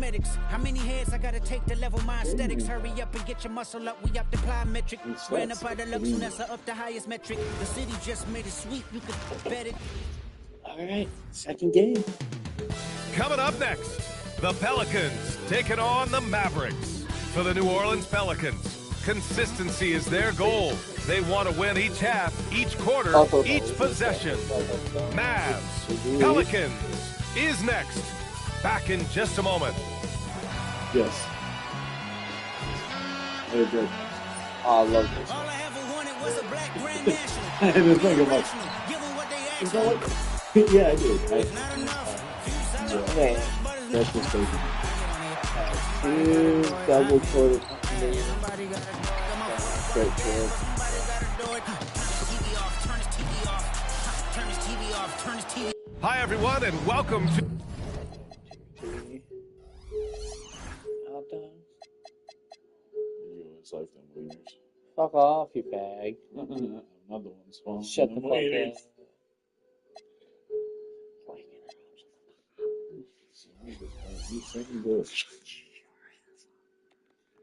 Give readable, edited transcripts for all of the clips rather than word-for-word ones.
cosmetics. How many heads I gotta take to level my aesthetics? Hurry up and get your muscle up, we optimize metric. Ran up out of luck, soon as I up the highest metric. The city just made it sweet, you could bet it. Alright, second game. Coming up next, the Pelicans taking on the Mavericks. For the New Orleans Pelicans, consistency is their goal. They want to win each half, each quarter, each possession. Mavs, Pelicans is next. Back in just a moment. Yes. Very good. Oh, I love this. All I ever wanted was a black grand national. I didn't think about it. Give them what they asked You for. know what? Yeah, I did. Not enough. Yeah, that's just crazy. Double quarter. Great job. Hi, everyone, and welcome to... It's like them leaders. Fuck off, you bag. Another one's fun. Shut the fuck up. You think this?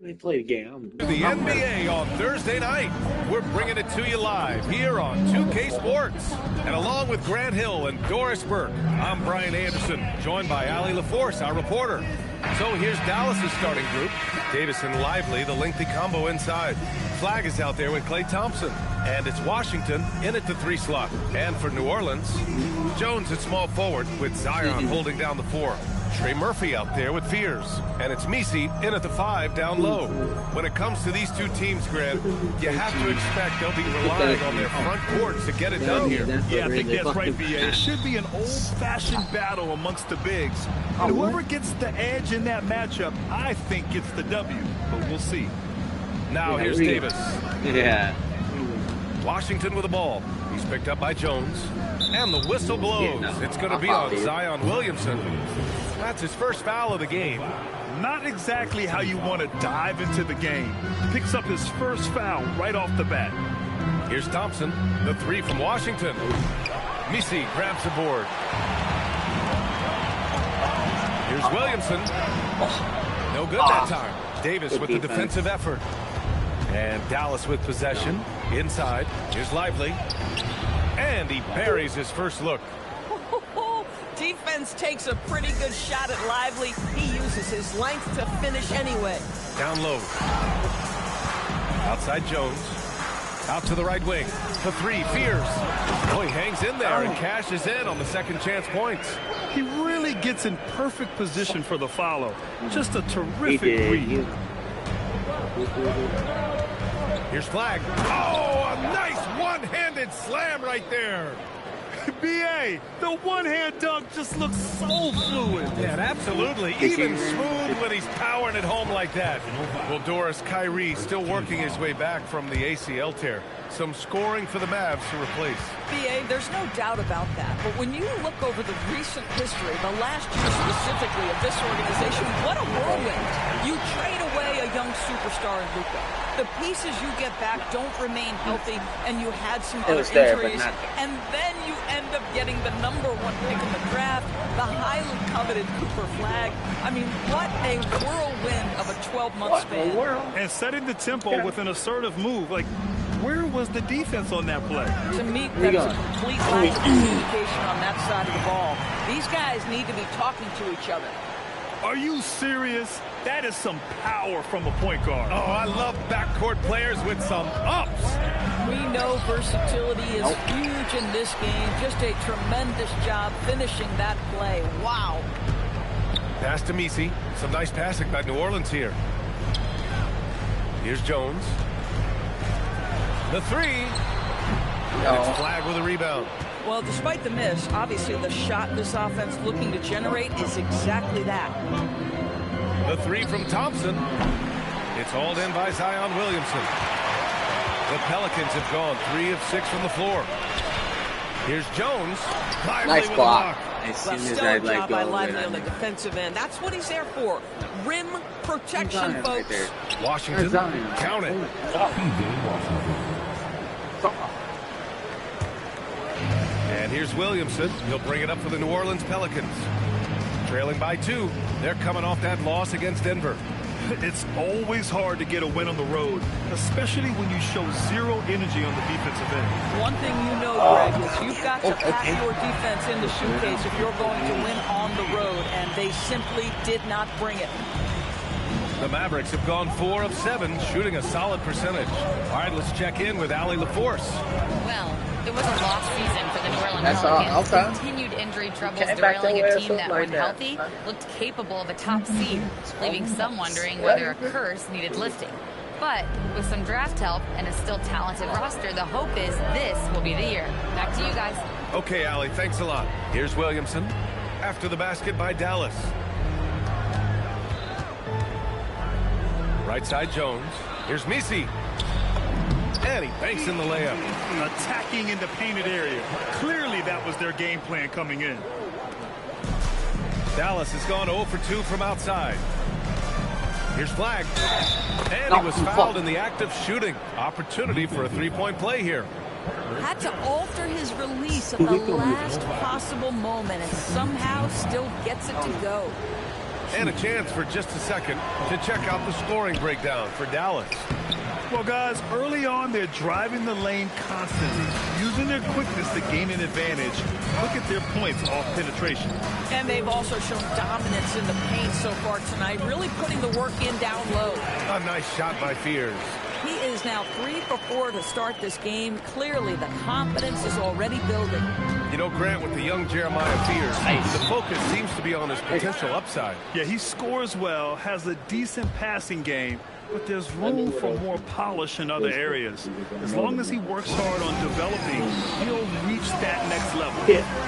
Let me play the game. The NBA on Thursday night. We're bringing it to you live here on 2K Sports. And along with Grant Hill and Doris Burke, I'm Brian Anderson, joined by Allie LaForce, our reporter. So here's Dallas's starting group. Davis and Lively, the lengthy combo inside. Flag is out there with Klay Thompson. And it's Washington in at the 3 slot. And for New Orleans, Jones at small forward with Zion holding down the 4. Trey Murphy out there with Fears. And it's Misi in at the 5 down low. When it comes to these two teams, Grant, you have to expect they'll be relying on their front courts to get it done here. Yeah, I think that's right, VA. It should be an old-fashioned battle amongst the bigs. And whoever gets the edge in that matchup, I think gets the W. But we'll see. Now here's Davis. Yeah. Washington with the ball. He's picked up by Jones. And the whistle blows. It's going to be on Zion Williamson. That's his first foul of the game. Not exactly how you want to dive into the game. Picks up his first foul right off the bat. Here's Thompson, the 3 from Washington. Misi grabs the board. Here's Williamson. No good that time. Davis with the defensive effort. And Dallas with possession. Inside. Here's Lively. And he buries his first look. Defense takes a pretty good shot at Lively. He uses his length to finish anyway. Down low. Outside Jones. Out to the right wing. The 3, Fears. Oh, he hangs in there and cashes in on the second chance points. He really gets in perfect position for the follow. Just a terrific read. Here's Flag. Oh, a nice one-handed slam right there. B.A., the one-hand dunk just looks so fluid. Yeah, absolutely. Even smooth when he's powering it home like that. Well, Doris, Kyrie still working his way back from the ACL tear. Some scoring for the Mavs to replace. B.A., there's no doubt about that. But when you look over the recent history, the last year specifically of this organization, what a whirlwind. You trade away a young superstar in Luka. The pieces you get back don't remain healthy, and you had some other injuries. And then you end up getting the #1 pick in the draft, the highly coveted Cooper Flag. I mean, what a whirlwind of a 12-month span. And setting the tempo with an assertive move. Like, where was the defense on that play? To me, that's a complete lack of communication on that side of the ball. These guys need to be talking to each other. Are you serious? That is some power from a point guard. Oh, I love backcourt players with some ups. We know versatility is huge in this game. Just a tremendous job finishing that play. Wow. Pass to Misi. Some nice passing by New Orleans here. Here's Jones. The 3. And it's Flag with a rebound. Well, despite the miss, obviously the shot this offense looking to generate is exactly that. The 3 from Thompson. It's hauled in by Zion Williamson. The Pelicans have gone 3 of 6 from the floor. Here's Jones. Nice block. As soon as I Stellar job go by Lively on the defensive end. That's what he's there for. Rim protection, folks. Right Washington, count it. And here's Williamson. He'll bring it up for the New Orleans Pelicans. trailing by 2. They're coming off that loss against Denver. It's always hard to get a win on the road, especially when you show zero energy on the defensive end. One thing you know, Greg, is you've got to pack your defense in the suitcase if you're going to win on the road, and they simply did not bring it. The Mavericks have gone 4 of 7, shooting a solid percentage. All right, let's check in with Allie LaForce. Well, it was a lost season for the New Orleans That's Pelicans. okay. Continued injury troubles Okay, back derailing to a where team that, something when like that. healthy, looked capable of a top seed, leaving some wondering whether a curse needed lifting. But with some draft help and a still talented roster, the hope is this will be the year. Back to you guys. Okay, Allie, thanks a lot. Here's Williamson. After the basket by Dallas. Right side Jones. Here's Misi. And he banks in the layup. Attacking in the painted area. Clearly that was their game plan coming in. Dallas has gone 0 for 2 from outside. Here's Flag. And he was fouled in the act of shooting. Opportunity for a three-point play here. Had to alter his release at the last possible moment and somehow still gets it to go. And a chance for just a second to check out the scoring breakdown for Dallas. Well, guys, early on, they're driving the lane constantly, using their quickness to gain an advantage. Look at their points off penetration. And they've also shown dominance in the paint so far tonight, really putting the work in down low. A nice shot by Fears. He is now 3 for 4 to start this game. Clearly, the confidence is already building. You know, Grant, with the young Jeremiah Fears, the focus seems to be on his potential upside. Yeah, he scores well, has a decent passing game, but there's room for more polish in other areas. As long as he works hard on developing, he'll reach that next level.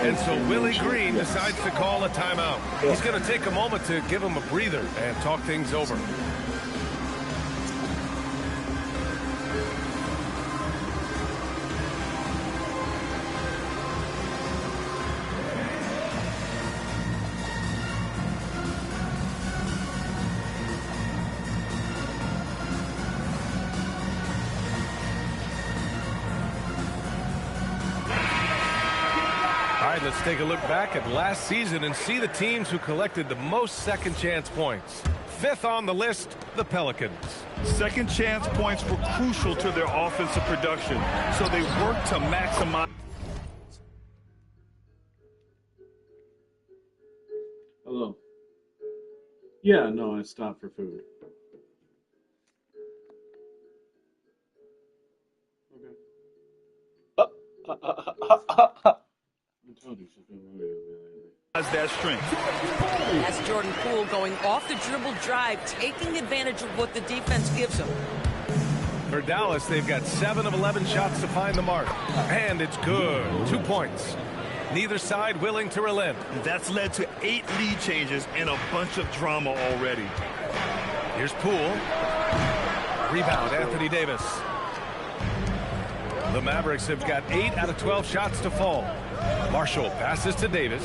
And so Willie Green decides to call a timeout. He's going to take a moment to give him a breather and talk things over. Let's take a look back at last season and see the teams who collected the most second chance points. 5th on the list, the Pelicans. Second chance points were crucial to their offensive production, so they worked to maximize. Hello. Yeah, no, I stopped for food. I told you she's been really good. That strength. That's Jordan Poole going off the dribble drive, taking advantage of what the defense gives him. For Dallas, they've got 7 of 11 shots to find the mark. And it's good. 2 points. Neither side willing to relent. That's led to 8 lead changes and a bunch of drama already. Here's Poole. Rebound, Anthony Davis. The Mavericks have got 8 out of 12 shots to fall. Marshall passes to Davis.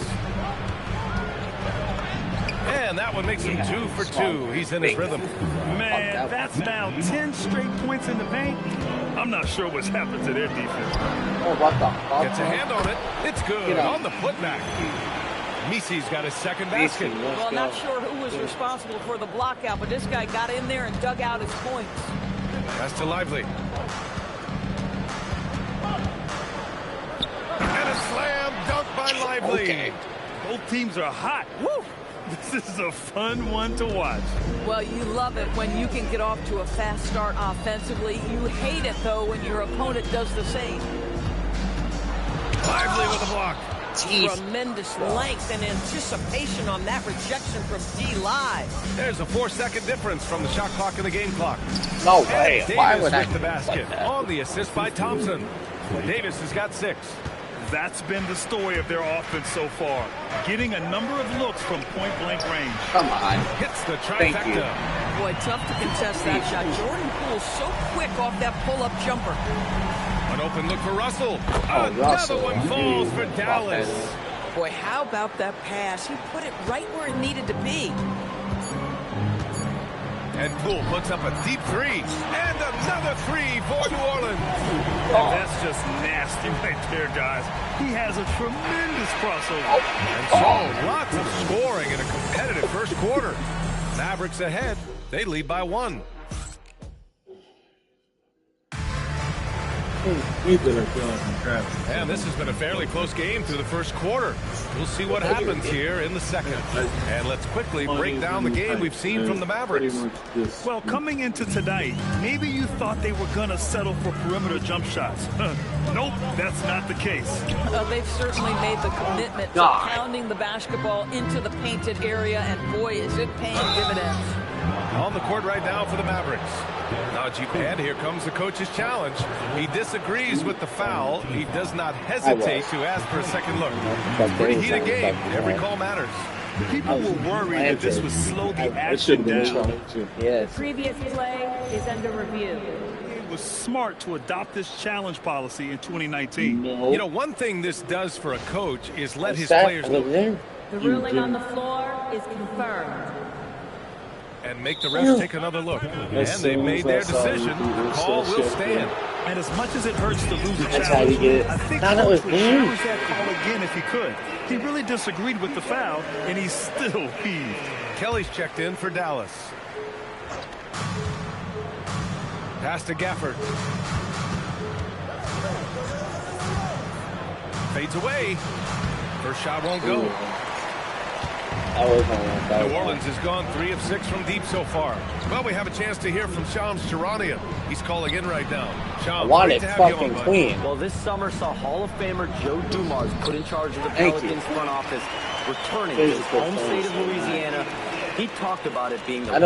And that one makes him 2 for 2. He's in his rhythm. Man, that's now 10 straight points in the paint. I'm not sure what's happened to their defense. Oh, what the fuck? Gets a hand on it. It's good on the putback. Misi's got his second basket. Well, not sure who was responsible for the block out, but this guy got in there and dug out his points. Pass to Lively. And a slam dunk by Lively. Okay. Both teams are hot. Woo! This is a fun one to watch. Well, you love it when you can get off to a fast start offensively. You hate it, though, when your opponent does the same. Lively with a block. Jeez. Tremendous length and anticipation on that rejection from D-Live. There's a 4-second difference from the shot clock and the game clock. No way. Davis Why would I with the basket on the assist by Thompson. Davis has got 6. That's been the story of their offense so far. Getting a number of looks from point-blank range. Come on. Hits the Thank you. trifecta. Boy, tough to contest that shot. Jordan Poole so quick off that pull-up jumper. An open look for Russell. Oh, Another Russell. one falls for Dallas. Boy, how about that pass? He put it right where it needed to be. And Poole puts up a deep three. And another three for New Orleans. And that's just nasty right there, guys. He has a tremendous crossover. And so, lots of scoring in a competitive first quarter. Mavericks ahead. They lead by 1. And this has been a fairly close game through the first quarter. We'll see what happens here in the second. And let's quickly break down the game we've seen from the Mavericks. Well, coming into tonight, maybe you thought they were going to settle for perimeter jump shots. Nope, that's not the case. They've certainly made the commitment to pounding the basketball into the painted area, and boy, is it paying dividends. On the court right now for the Mavericks. Najee, and here comes the coach's challenge. He disagrees with the foul. He does not hesitate to ask for a second look. Pretty heated game. Every call matters. People were worried that this would slow the action down. The previous play is under review. It was smart to adopt this challenge policy in 2019. You know, one thing this does for a coach is let his players know. The ruling on the floor is confirmed. And make the refs take another look. And they've made their decision. The call will stand. And as much as it hurts to lose a challenge, I think Coach would challenge that call again if he could. He really disagreed with the foul, and he still heaved. Kelly's checked in for Dallas. Pass to Gafford. Fades away. First shot won't go. New Orleans has gone 3 of 6 from deep so far. Well, we have a chance to hear from Shams Charania. He's calling in right now. Shams, great to have you on, buddy. Well, this summer saw Hall of Famer Joe Dumars put in charge of the Pelicans front office, returning to his home state of Louisiana. He talked about it being the right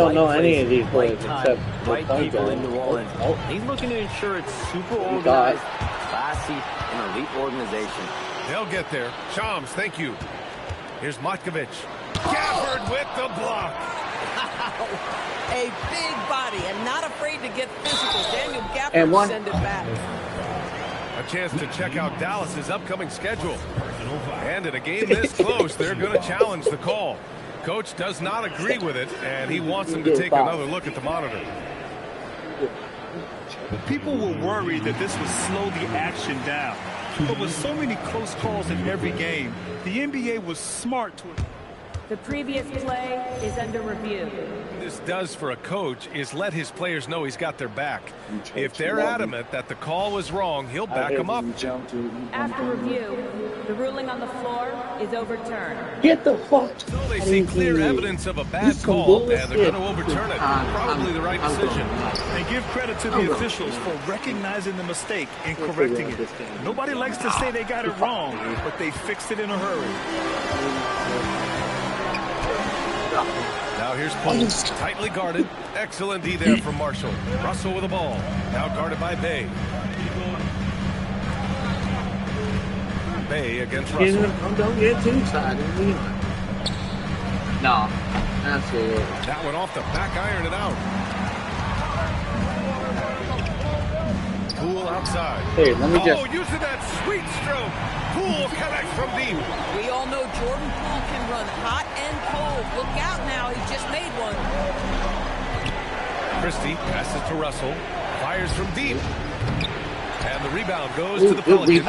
place, right time, right people in New Orleans. He's looking to ensure it's super organized, classy, and elite organization. They'll get there. Shams, thank you. Here's Matkovic. Gafford with the block. A big body and not afraid to get physical. Daniel Gafford will send it back. A chance to check out Dallas's upcoming schedule. And in a game this close, they're going to challenge the call. Coach does not agree with it, and he wants them to take another look at the monitor. People were worried that this would slow the action down. But with so many close calls in every game, the NBA was smart to... The previous play is under review. This does for a coach is let his players know he's got their back. If they're adamant that the call was wrong, he'll back them up. After review, the ruling on the floor is overturned. Get the fuck. So they see clear evidence of a bad call, and they're going to overturn it. Probably the right decision. And give credit to the officials for recognizing the mistake and correcting it. Nobody likes to say they got it wrong, but they fixed it in a hurry. Now here's Poole, tightly guarded. Excellent D there from Marshall. Russell with the ball. Now guarded by Bay. Bay against Russell. Don't get too excited. No, absolutely. That went off the back iron and out. Poole outside. Hey, let me just... using that sweet stroke. Poole connects from deep. We all know Jordan Poole can run hot and cold. Look out now, he just made one. Christie passes to Russell. Fires from deep. And the rebound goes to the Pelicans.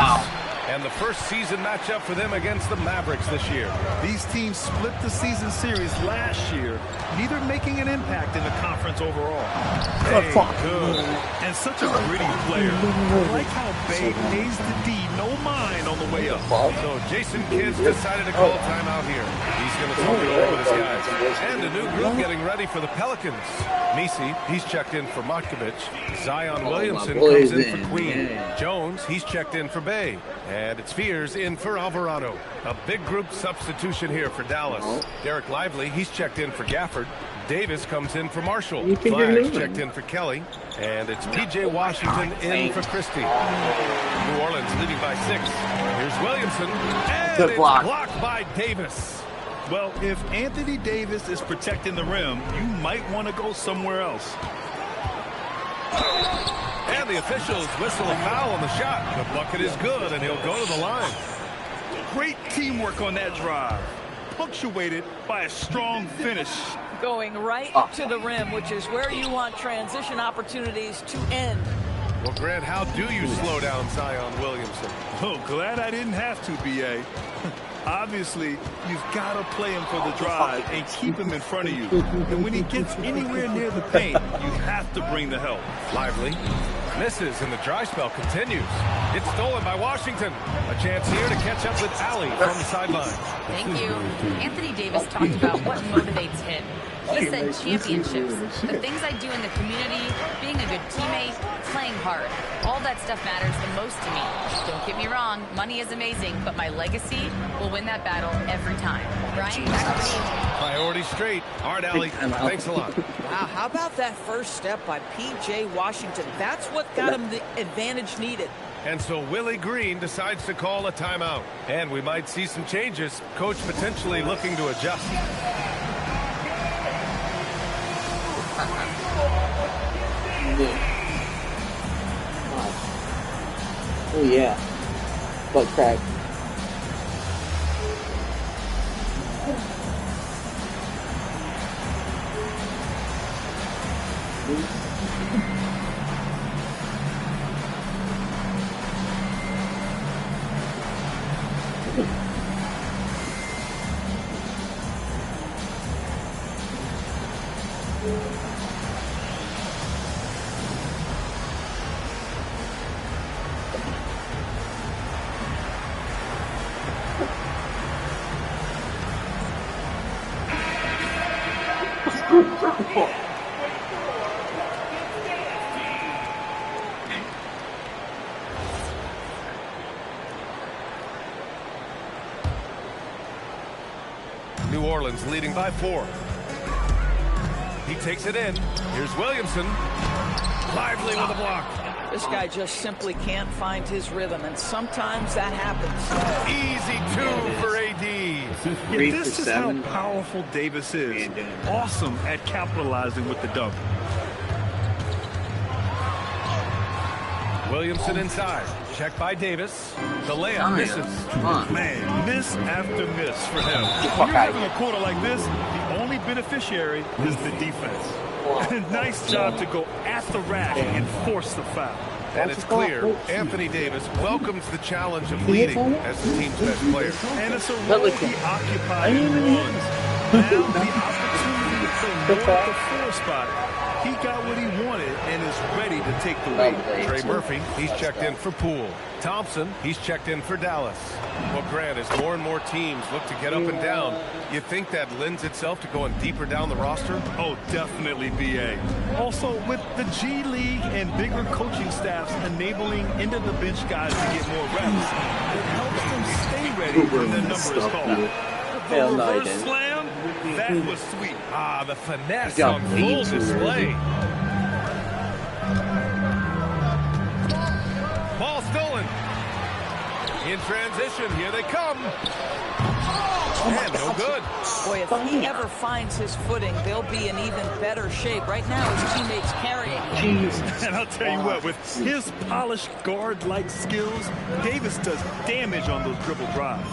And the first season matchup for them against the Mavericks this year. These teams split the season series last year, neither making an impact in the conference overall. Hey, good. And such a gritty player. I like how Bay pays the D no mind on the way up. So Jason Kidd's decided to call timeout here. He's going to talk it over with his guys. And a new group getting ready for the Pelicans. Misi, he's checked in for Matkovic. Zion Williamson comes in for Queen. Jones, he's checked in for Bay. And it's Fears in for Alvarado. A big group substitution here for Dallas. Derek Lively, he's checked in for Gafford. Davis comes in for Marshall. Flags checked in for Kelly. And it's P.J. Washington in for Christie. New Orleans leading by 6. Here's Williamson. And it's blocked by Davis. Well, if Anthony Davis is protecting the rim, you might want to go somewhere else. And the officials whistle a foul on the shot. The bucket is good, and he'll go to the line. Great teamwork on that drive, punctuated by a strong finish. Going right to the rim, which is where you want transition opportunities to end. Well, Grant, how do you slow down Zion Williamson? Oh, glad I didn't have to, B.A. Obviously, you've got to play him for the drive and keep him in front of you. And when he gets anywhere near the paint, you have to bring the help. Lively. Misses, and the dry spell continues. It's stolen by Washington. A chance here to catch up with Allie from the sideline. Thank you. Anthony Davis talked about what motivates him. He said championships, the things I do in the community, being a good teammate, playing hard. All that stuff matters the most to me. Don't get me wrong, money is amazing, but my legacy will win that battle every time. Brian, back over to you. Priority straight. All right, Allie. Thanks a lot. Wow, how about that first step by P.J. Washington? That's what got him the advantage needed. And so Willie Green decides to call a timeout. And we might see some changes. Coach potentially looking to adjust. Oh yeah, butt crack. New Orleans leading by 4. He takes it in. Here's Williamson. Lively with a block. This guy just simply can't find his rhythm, and sometimes that happens. Easy 2 for AD. Yeah, this is how powerful Davis is. Awesome at capitalizing with the dunk. Williamson inside. Check by Davis. The layup misses. Man, miss after miss for him. When you're having a quarter like this, the only beneficiary is the defense. Nice job to go at the rack and force the foul. And it's clear Anthony Davis welcomes the challenge of leading as the team's best player. And it's a role he occupied in New Orleans. Now the opportunity to play more at the 4 spot. He got what he wanted and is ready to take the lead. Trey Murphy, he's checked in for Poole. Thompson, he's checked in for Dallas. Well, Grant, as more and more teams look to get up and down, you think that lends itself to going deeper down the roster? Oh, definitely, B.A. Also, with the G League and bigger coaching staffs enabling end-of-the-bench guys to get more reps, it helps them stay ready when their number is called. The reverse slam, that was sweet. Ah, the finesse on full display. Ball stolen. In transition, here they come. And no good. Boy, if he ever finds his footing, they'll be in even better shape. Right now, his teammates carrying him. And I'll tell you what, with his polished guard-like skills, Davis does damage on those dribble drives.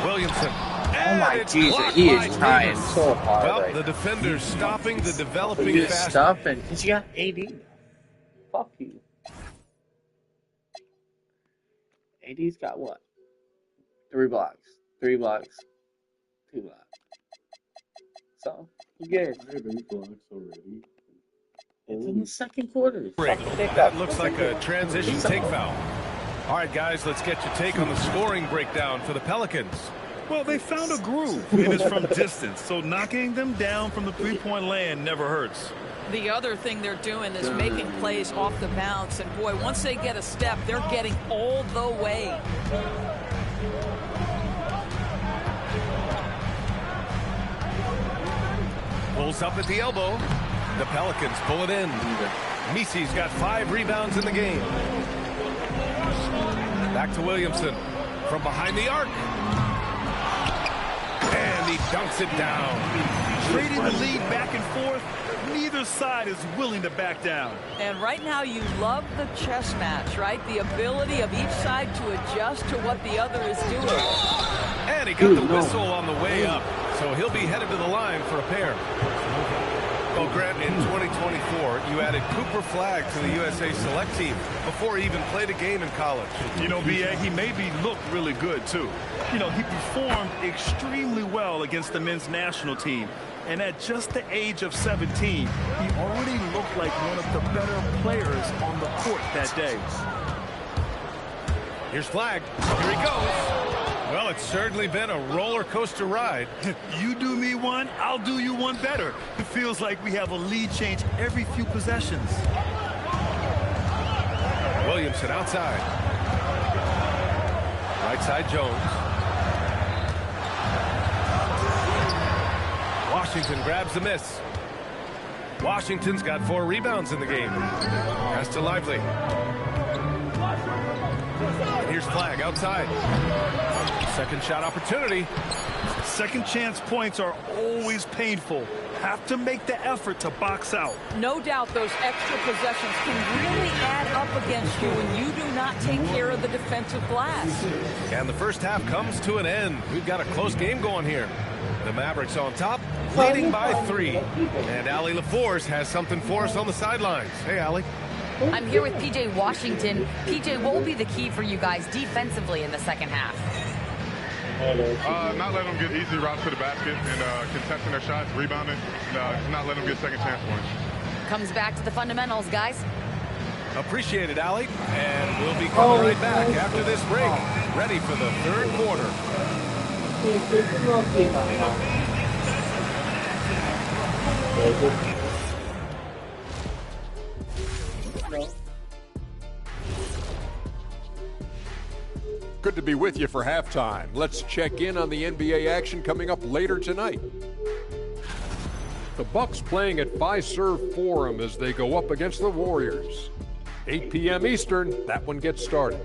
Williamson. Oh my Jesus, he is trying so hard. Well, right the now. defender's stopping the developing He's fast. stopping because you got AD. Fuck you. AD's got what? 3 blocks. 3 blocks. 2 blocks. So, who cares? 3 blocks already. It's in the second quarter. That looks like a transition take foul. All right, guys, let's get your take on the scoring breakdown for the Pelicans. Well, they found a groove, and it's from distance, so knocking them down from the three-point land never hurts. The other thing they're doing is making plays off the bounce, and boy, once they get a step, they're getting all the way. Pulls up at the elbow. The Pelicans pull it in. Misi's got 5 rebounds in the game. Back to Williamson from behind the arc. And he dunks it down. Trading the lead back and forth, neither side is willing to back down. And right now you love the chess match, right? The ability of each side to adjust to what the other is doing. And he got the whistle on the way up, so he'll be headed to the line for a pair. Well, Grant, in 2024, you added Cooper Flagg to the USA Select team before he even played a game in college. You know, B.A., he made me look really good, too. You know, he performed extremely well against the men's national team. And at just the age of 17, he already looked like one of the better players on the court that day. Here's Flagg. Here he goes. Well, it's certainly been a roller coaster ride. You do me one, I'll do you one better. It feels like we have a lead change every few possessions. Williamson outside. Right side Jones. Washington grabs the miss. Washington's got 4 rebounds in the game. Pass to Lively. Here's Flagg outside. Second shot opportunity. Second chance points are always painful. Have to make the effort to box out. No doubt those extra possessions can really add up against you when you do not take care of the defensive glass. And the first half comes to an end. We've got a close game going here. The Mavericks on top, leading by 3. And Allie LaForce has something for us on the sidelines. Hey, Allie. I'm here with P.J. Washington. P.J., what will be the key for you guys defensively in the second half? Not letting them get easy routes to the basket and contesting their shots, rebounding, not letting them get second chance points. Comes back to the fundamentals, guys. Appreciate it, Allie. And we'll be coming right back after this break. Ready for the third quarter. Good to be with you for halftime. Let's check in on the NBA action coming up later tonight. The Bucks playing at Fiserv Forum as they go up against the Warriors. 8 p.m. Eastern, that one gets started.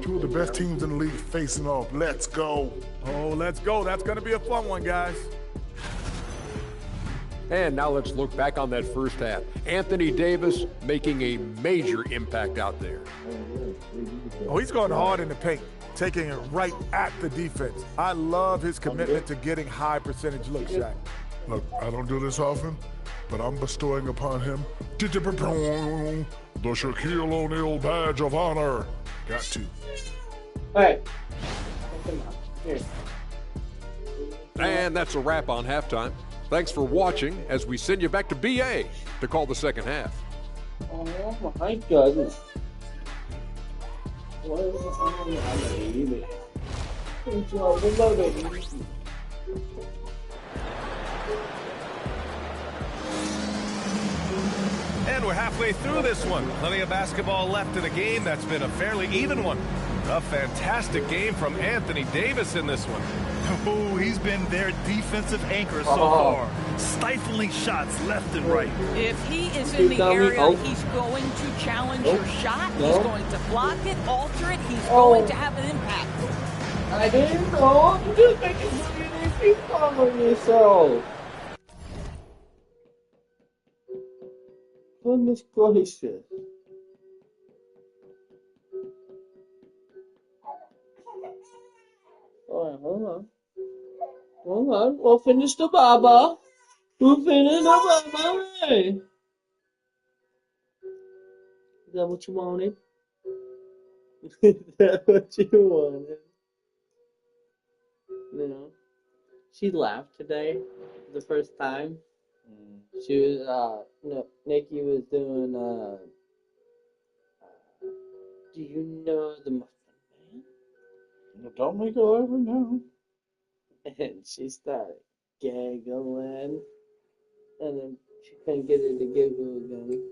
Two of the best teams in the league facing off. Let's go. Oh, let's go. That's going to be a fun one, guys. And now let's look back on that first half. Anthony Davis making a major impact out there. Oh, he's going hard in the paint, taking it right at the defense. I love his commitment to getting high percentage looks, Shaq. Look, I don't do this often, but I'm bestowing upon him the Shaquille O'Neal badge of honor. Got to. All right. Here. And that's a wrap on halftime. Thanks for watching as we send you back to BA to call the second half. Oh my goodness. What is on And we're halfway through this one. Plenty of basketball left in a game that's been a fairly even one. A fantastic game from Anthony Davis in this one. Oh, he's been their defensive anchor so far. Stifling shots left and right. If he is in the area, he's going to challenge your shot. He's going to block it, alter it. He's going to have an impact. I didn't know. You just making these fun on yourself. Goodness gracious. Alright, hold on. Hold on. We'll finish the baba. We'll finish the baba. Hey. Is that what you wanted? Is that what you wanted? No. She laughed today the first time. She was, no, Nikki was doing, do you know the Muffin Man? Don't make her ever know. And she started giggling. And then she couldn't get her to giggle again.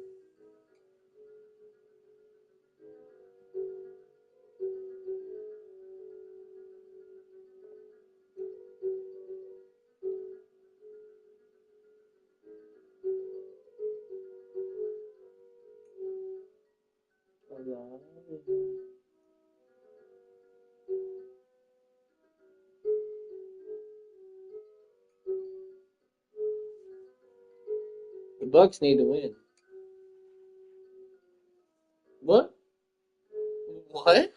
The Bucks need to win. What? What?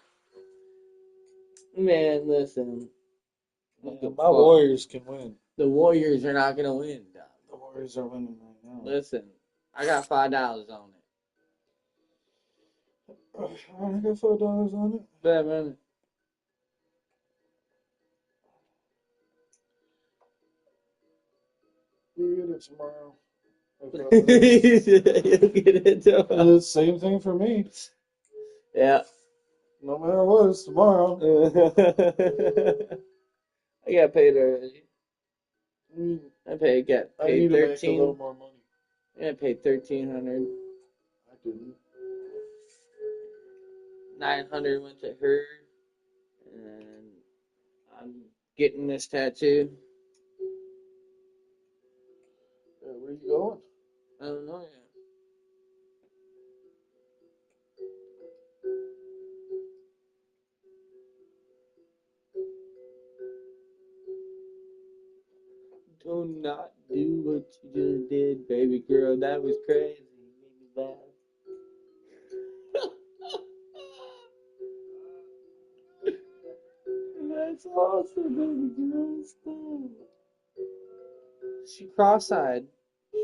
Man, listen. My Warriors can win. The Warriors are not gonna win. The Warriors are winning right now. Listen, I got $5 on it. I got $5 on it. Bad man. You get it tomorrow. You'll get it tomorrow. Same thing for me. Yeah. No matter what, it's tomorrow. I got paid already. I need to 13. make a little more money. I paid $1,300. I didn't. 900 went to her, and I'm getting this tattoo. Where you going? I don't know yet. Do not do what you just did, baby girl. That was crazy. You made me laugh. That's awesome, baby girl. Stop. She cross-eyed.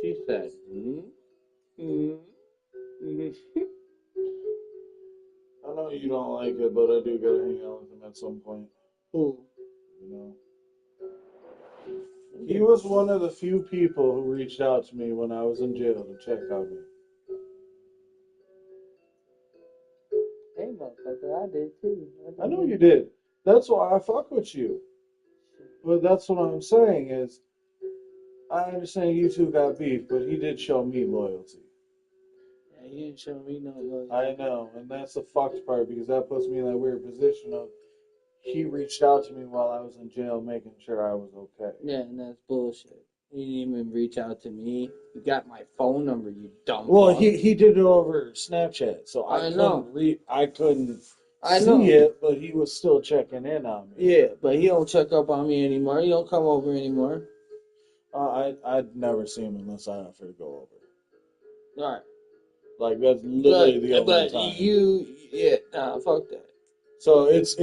She said, I know you don't like it, but I do gotta hang out with him at some point. Who? You know. He was one of the few people who reached out to me when I was in jail to check on me. Hey, motherfucker, I did too. I know you did. That's why I fuck with you. But that's what I'm saying is, I understand you two got beef, but he did show me loyalty. Yeah, he didn't show me no loyalty. I know, and that's the fucked part because that puts me in that weird position of he reached out to me while I was in jail, making sure I was okay. Yeah, and that's bullshit. He didn't even reach out to me. You got my phone number, you dumb Well, fuck. he did it over Snapchat, so I couldn't see it, but he was still checking in on me. Yeah, but he don't check up on me anymore. He don't come over anymore. I'd never see him unless I offer to go over. All right. Like, that's literally the only time. Nah, fuck that. So it's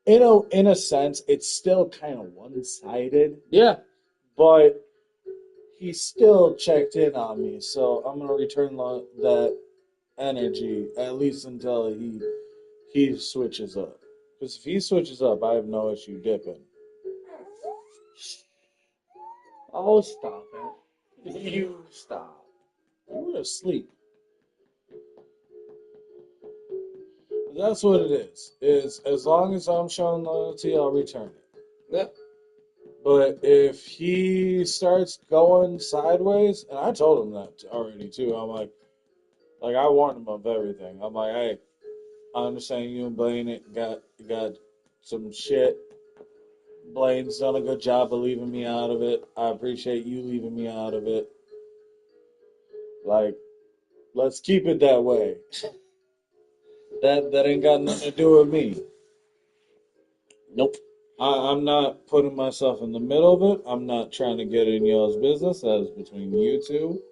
in a sense, it's still kind of one-sided. Yeah. But he still checked in on me, so I'm gonna return that energy at least until he switches up. Because if he switches up, I have no issue dipping. Oh, stop it. You stop. You were asleep. That's what it is as long as I'm showing loyalty, I'll return it. Yep. But if he starts going sideways, and I told him that already too, I'm like I warned him of everything. I'm like, hey, I understand you and Blaine got some shit. Blaine's done a good job of leaving me out of it. I appreciate you leaving me out of it. Like, let's keep it that way. That ain't got nothing to do with me. Nope. I'm not putting myself in the middle of it. I'm not trying to get in y'all's business. That is between you two.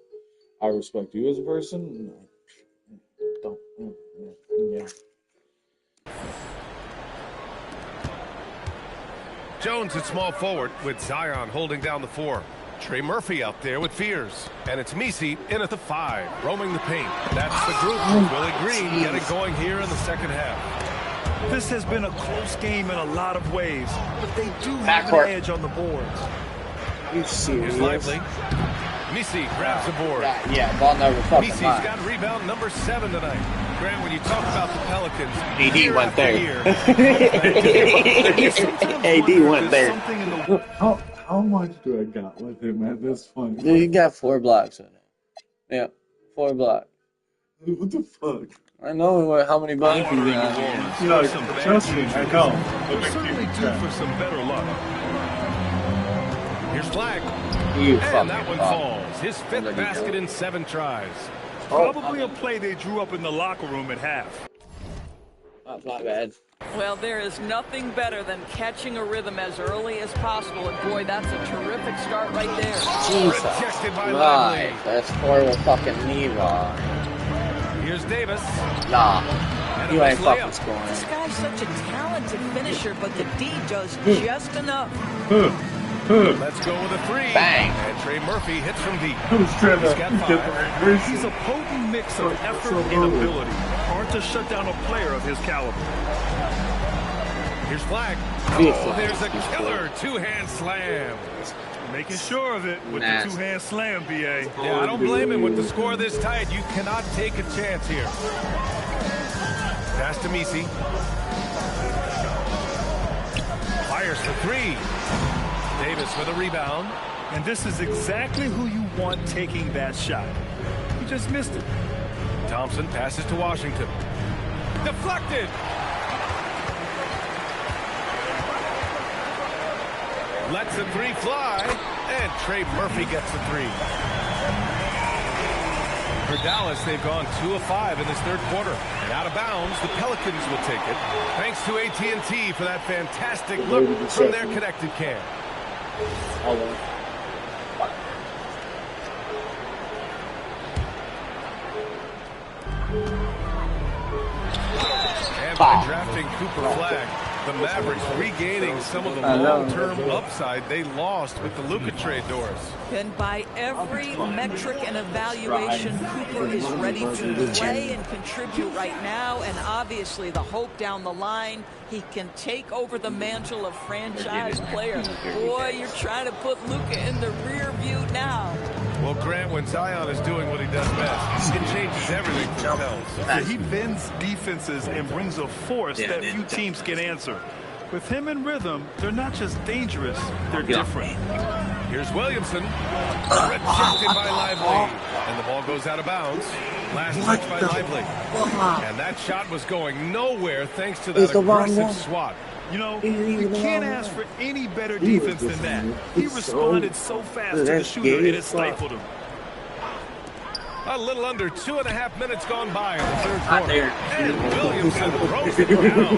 I respect you as a person. Don't. Yeah. Jones at small forward with Zion holding down the 4. Trey Murphy out there with Fears. And it's Misi in at the 5, roaming the paint. That's the group with Willie Green getting going here in the second half. This has been a close game in a lot of ways, but they do have an edge on the boards. You serious? Here's Lively. Misi grabs the board. Yeah, ball number fucking Misi's five. got rebound number 7 tonight. Grant, when you talk about the Pelicans, AD went there. AD went there. How much do I got with him at this point? Dude, you got 4 blocks in it. Yeah, 4 blocks. What the fuck? I know how many blocks you got. No, trust me, I know. We're certainly due for some better luck. Here's Flag. And that one falls. His 5th basket in 7 tries. Probably a play they drew up in the locker room at half. Oh, my bad. Well, there is nothing better than catching a rhythm as early as possible, and boy, that's a terrific start right there. Jesus Rejected by Christ, Lively. that's horrible fucking knee wrong. Here's Davis. Nah, And you a ain't missed fucking layup. scoring. This guy's such a talented finisher, but the D does just enough. Let's go with a three. Bang. And Trey Murphy hits from deep. He's a potent mix of effort and ability. Hard to shut down a player of his caliber. Here's Flag. Oh, there's a killer two-hand slam. Making sure of it with the two-hand slam, BA. Yeah, I don't blame him with the score this tight. You cannot take a chance here. Pass to Misi. Fires for three. Davis with a rebound. And this is exactly who you want taking that shot. He just missed it. Thompson passes to Washington. Deflected. Lets the three fly. And Trey Murphy gets the three. For Dallas, they've gone 2 of 5 in this third quarter. And out of bounds, the Pelicans will take it. Thanks to AT&T for that fantastic look from their connected cam. And by drafting Cooper Flag, the Mavericks regaining some of the long-term upside they lost with the Luka trade, Doris. And by every metric and evaluation, Cooper is ready to play and contribute right now. And obviously the hope down the line, he can take over the mantle of franchise player. Boy, you're trying to put Luka in the rear view now. Well, Grant, when Zion is doing what he does best, it changes everything for the Pels. He bends defenses and brings a force that few teams can answer. With him in rhythm, they're not just dangerous, they're different. Here's Williamson. Rejected by Lively. And the ball goes out of bounds. Last touch by Lively. And that shot was going nowhere thanks to that aggressive swat. You know, you can't ask for any better defense than that. He responded so fast to the shooter, it stifled him. A little under 2.5 minutes gone by in the third quarter. And Williamson throws it down.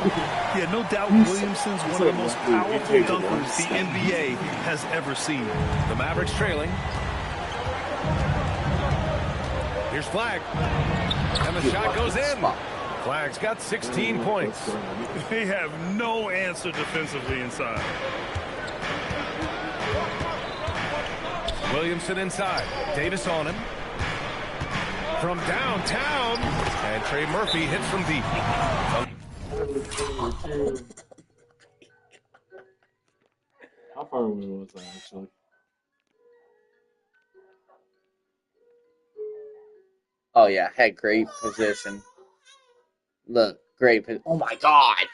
Yeah, no doubt Williamson's one of the most powerful dunkers the NBA has ever seen. The Mavericks trailing. Here's Flag. And the shot goes in. Flag's got 16 points. They have no answer defensively inside. Williamson inside. Davis on him. From downtown. And Trey Murphy hits from deep. How far away was that, actually? Oh, yeah. Had great position. Look, great. Oh my God!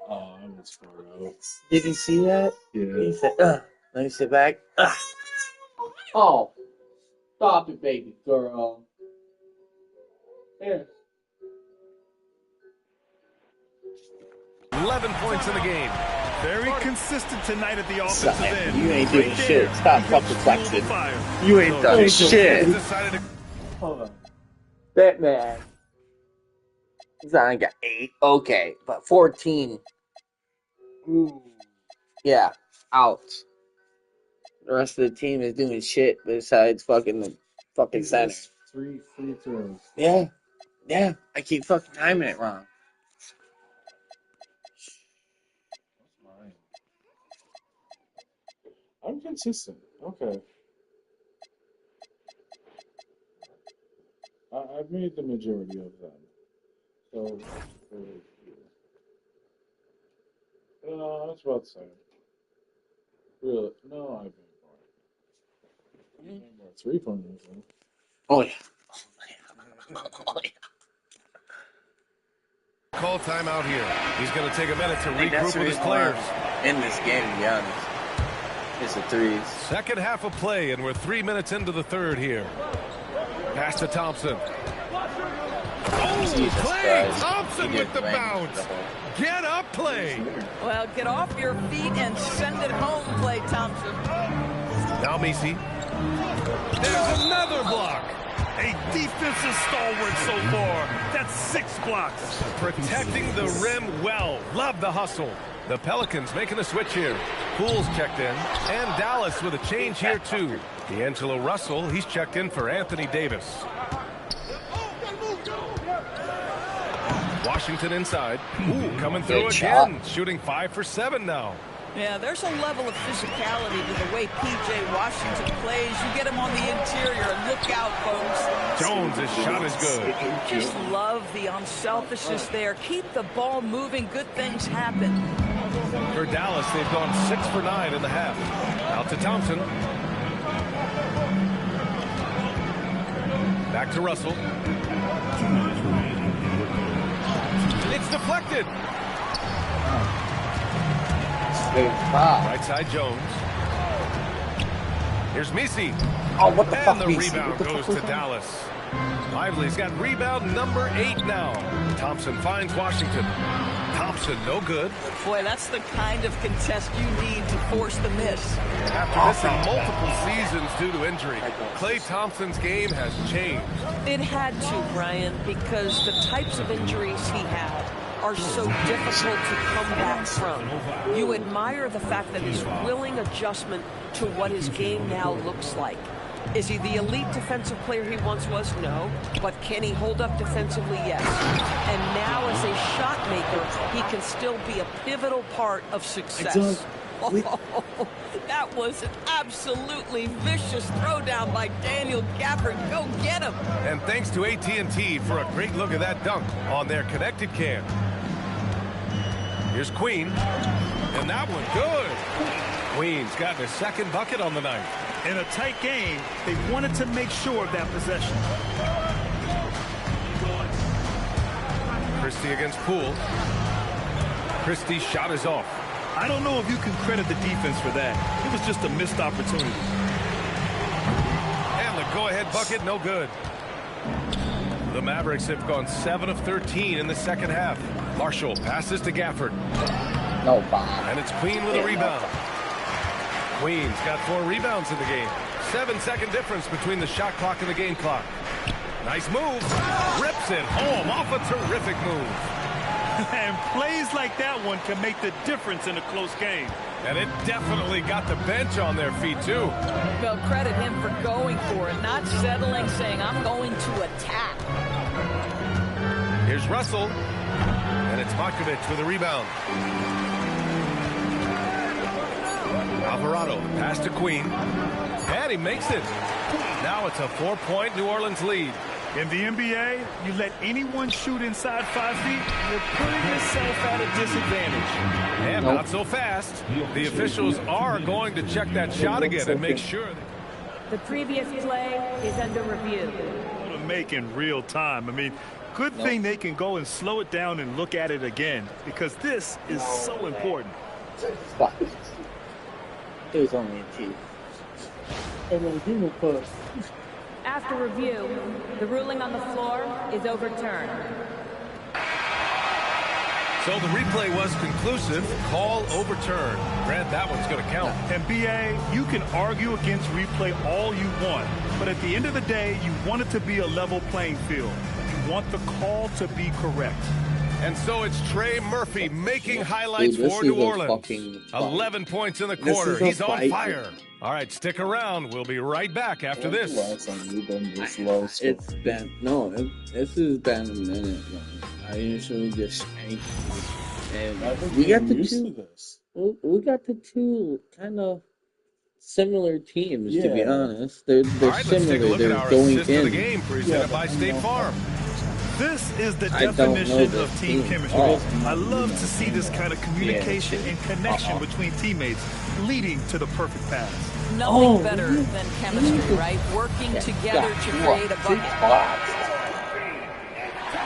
Oh, I was far out. Did you see that? Yeah. He said, let me sit back. Oh, stop it, baby girl. Here. 11 points in the game. Very consistent tonight at the offensive end. You ain't doing shit. Stop fucking flexing. You ain't done shit. Hold on. Batman. Zion got 8. Okay, but 14. Ooh. Yeah, out. The rest of the team is doing shit besides the fucking center. 3 free throws. Yeah. Yeah. I keep fucking timing it wrong. That's mine. I'm consistent. Okay. I've made the majority of them. So, no, that's about the same. Really? No, I've made more 3-pointers. Oh, yeah. Call timeout here. He's going to take a minute to regroup with his players. In this game, to be honest. It's the threes. Second half of play, and we're 3 minutes into the third here. Pass to Thompson. Oh, Clay Thompson with the bounce. Get up, Clay. Well, get off your feet and send it home, Clay Thompson. Now Misi. There's another block. A defensive stalwart so far. That's 6 blocks. Protecting the rim well. Love the hustle. The Pelicans making a switch here. Poole's checked in. And Dallas with a change here, too. D'Angelo Russell, he's checked in for Anthony Davis. Washington inside. Ooh, coming through again. Shooting 5 for 7 now. Yeah, there's a level of physicality to the way P.J. Washington plays. You get him on the interior, and look out, folks. Jones' shot is good. Just love the unselfishness there. Keep the ball moving. Good things happen. For Dallas, they've gone 6 for 9 in the half. Out to Thompson. Back to Russell. It's deflected. Right side Jones. Here's Misi. Oh, what the fuck? And the rebound goes to Dallas. Lively's got rebound number 8 now. Thompson finds Washington. Thompson, no good. Boy, that's the kind of contest you need to force the miss. After missing multiple seasons due to injury, Klay Thompson's game has changed. It had to, Brian, because the types of injuries he had are so difficult to come back from. You admire the fact that he's willing adjustment to what his game now looks like. Is he the elite defensive player he once was? No. But can he hold up defensively? Yes. And now as a shot maker, he can still be a pivotal part of success. Oh, that was an absolutely vicious throwdown by Daniel Gafford. Go get him. And thanks to AT&T for a great look at that dunk on their connected cam. Here's Queen. And that one good. Queen's gotten his second bucket on the night. In a tight game, they wanted to make sure of that possession. Christie against Poole. Christie's shot is off. I don't know if you can credit the defense for that. It was just a missed opportunity. And the go-ahead bucket, no good. The Mavericks have gone 7 of 13 in the second half. Marshall passes to Gafford. No bomb. And it's Queen with a rebound. Queen's got 4 rebounds in the game. 7-second difference between the shot clock and the game clock. Nice move. Rips it home off a terrific move. And plays like that one can make the difference in a close game. And it definitely got the bench on their feet, too. Well, credit him for going for it, not settling, saying, I'm going to attack. Here's Russell. And it's Markovic with a rebound. Alvarado, pass to Queen. And he makes it. Now it's a 4-point New Orleans lead. In the NBA, you let anyone shoot inside 5 feet, you're putting yourself at a disadvantage. And not so fast. The officials are going to check that shot again and make sure. The previous play is under review. To make in real time. I mean, good thing they can go and slow it down and look at it again, because this is so important. It was only a 2. After review, the ruling on the floor is overturned. So the replay was conclusive. Call overturned. Grant, that one's going to count. And BA, you can argue against replay all you want, but at the end of the day, you want it to be a level playing field. You want the call to be correct. And so it's Trey Murphy making highlights for New Orleans. 11 points in the quarter. He's on fire. All right, stick around. We'll be right back after this. It's been this has been a minute, man. I usually just spank you. And we got the two kind of similar teams, to be honest. They're right, similar. They're going in. The game presented by State Farm. This is the definition of team chemistry. I love to see this kind of communication and connection between teammates leading to the perfect pass. Nothing better than chemistry, right? Working together to create a bucket.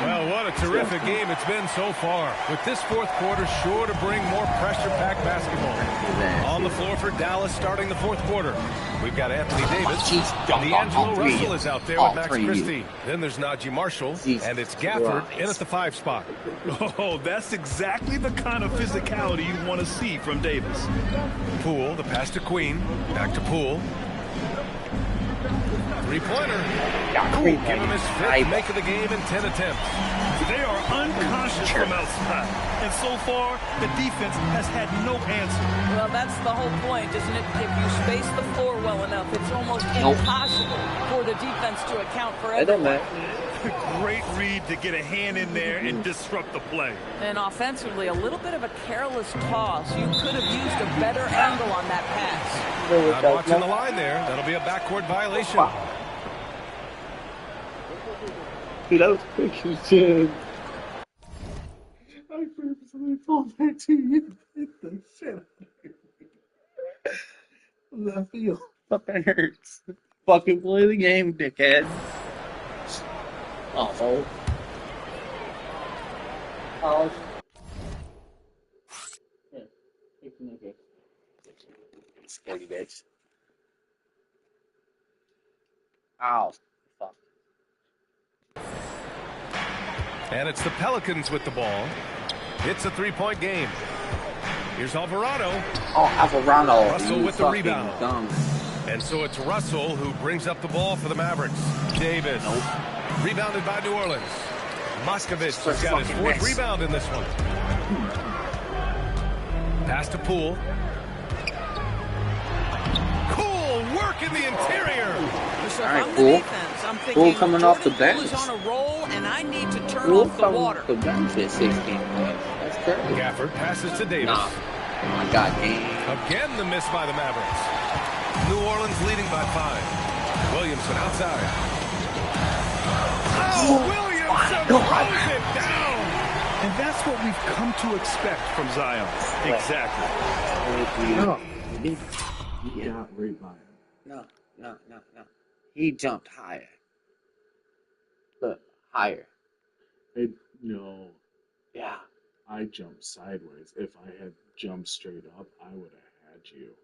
Well, what a terrific game it's been so far. With this fourth quarter sure to bring more pressure-packed basketball. On the floor for Dallas starting the fourth quarter. We've got Anthony Davis. D'Angelo Russell is out there with Max Christie. Then there's Najee Marshall. And it's Gafford in at the 5 spot. Oh, that's exactly the kind of physicality you want to see from Davis. Poole, the pass to Queen. Back to Poole. Three-pointer. Give him his fifth make of the game in 10 attempts. They are unconscious from outside. And so far, the defense has had no answer. Well, that's the whole point, isn't it? If you space the floor well enough, it's almost impossible for the defense to account for everything. Great read to get a hand in there and disrupt the play. And offensively, a little bit of a careless toss. You could have used a better angle on that pass. Not watching the line there. That'll be a backcourt violation. Dude, that was quick. You should. I purposely pulled back to you. Hit the shit out of me. Left field. Fucking hurts. Fucking play the game, dickhead. Oh. Oh. Yeah. Scaredy bitch. Ow. Fuck. And it's the Pelicans with the ball. It's a three-point game. Here's Alvarado. Oh, Alvarado. Russell with the rebound. Dumb. And so it's Russell who brings up the ball for the Mavericks. Davis. Rebounded by New Orleans. Moskovich has got his fourth rebound in this one. Pass to Poole. Cool work in the interior. So all right, I'm Poole. the defense. I'm thinking Poole coming off the bench. Poole is on a roll, and I need to turn Poole off the water. the bench at 16 points. That's crazy. Gafford passes to Davis. Nah. Oh my God, game. Again, the miss by the Mavericks. New Orleans leading by 5. Williamson outside. Oh, Williamson throws it down. And that's what we've come to expect from Zion. Exactly. No, he got right by him. No. He jumped higher. Look, higher. No. Yeah. I jumped sideways. If I had jumped straight up, I would have had you.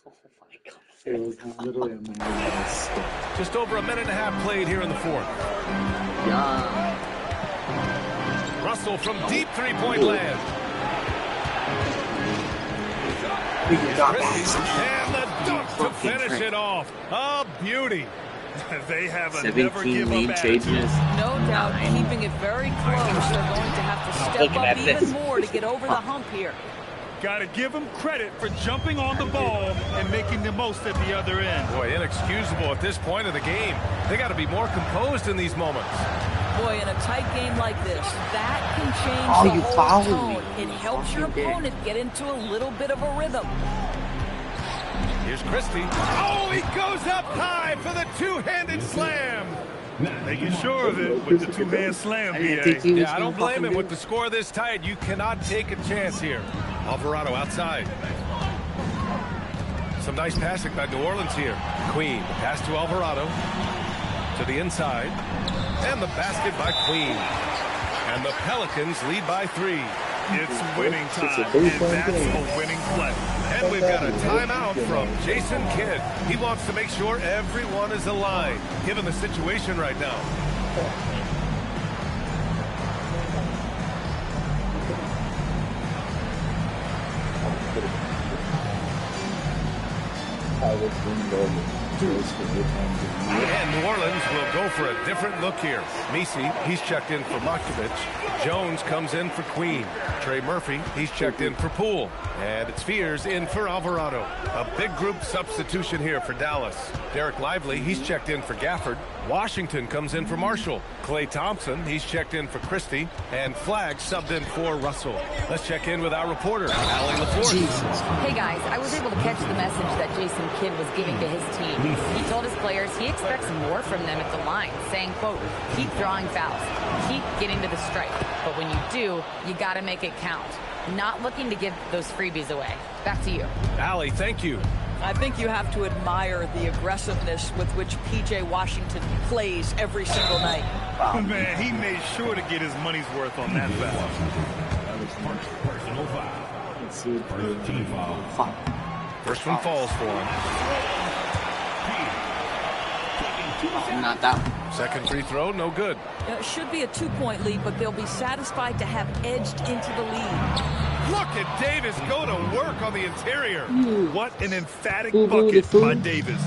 Oh my God. It was literally a matter of a step. Just over a minute and a half played here in the fourth. Yeah. Russell from deep three-point land. And the dunk to finish it off. A beauty. They have a 17 lead changes. No doubt, keeping it very close. They're going to have to step up even more to get over the hump here. Got to give them credit for jumping on the ball and making the most at the other end. Boy, inexcusable at this point of the game. They got to be more composed in these moments. Boy, in a tight game like this, that can change the whole tone. It helps your opponent get into a little bit of a rhythm. Here's Christie. Oh, he goes up high for the two-handed slam. Making sure of it with the two-hand slam, B.A. Yeah, I don't blame him. With the score this tight, you cannot take a chance here. Alvarado outside. Some nice passing by New Orleans here. Queen, pass to Alvarado. To the inside. And the basket by Queen. And the Pelicans lead by 3. It's winning time, and that's a winning play. And we've got a timeout from Jason Kidd. He wants to make sure everyone is aligned, given the situation right now. And New Orleans will go for a different look here. Messi, he's checked in for Moskovich. Jones comes in for Queen. Trey Murphy, he's checked in for Poole. And it's Fears in for Alvarado. A big group substitution here for Dallas. Derek Lively, he's checked in for Gafford. Washington comes in for Marshall. Klay Thompson, he's checked in for Christie. And Flagg subbed in for Russell. Let's check in with our reporter, Allie LaForce. Hey guys, I was able to catch the message that Jason Kidd was giving to his team. He told his players he expects more from them at the line, saying, quote, keep drawing fouls, keep getting to the stripe. But when you do, you got to make it count. Not looking to give those freebies away. Back to you. Allie, thank you. I think you have to admire the aggressiveness with which P.J. Washington plays every single night. Oh, man, he made sure to get his money's worth on that foul. First one falls for him. Not that one. Second free throw, no good. It should be a 2-point lead, but they'll be satisfied to have edged into the lead. Look at Davis go to work on the interior. What an emphatic bucket by Davis.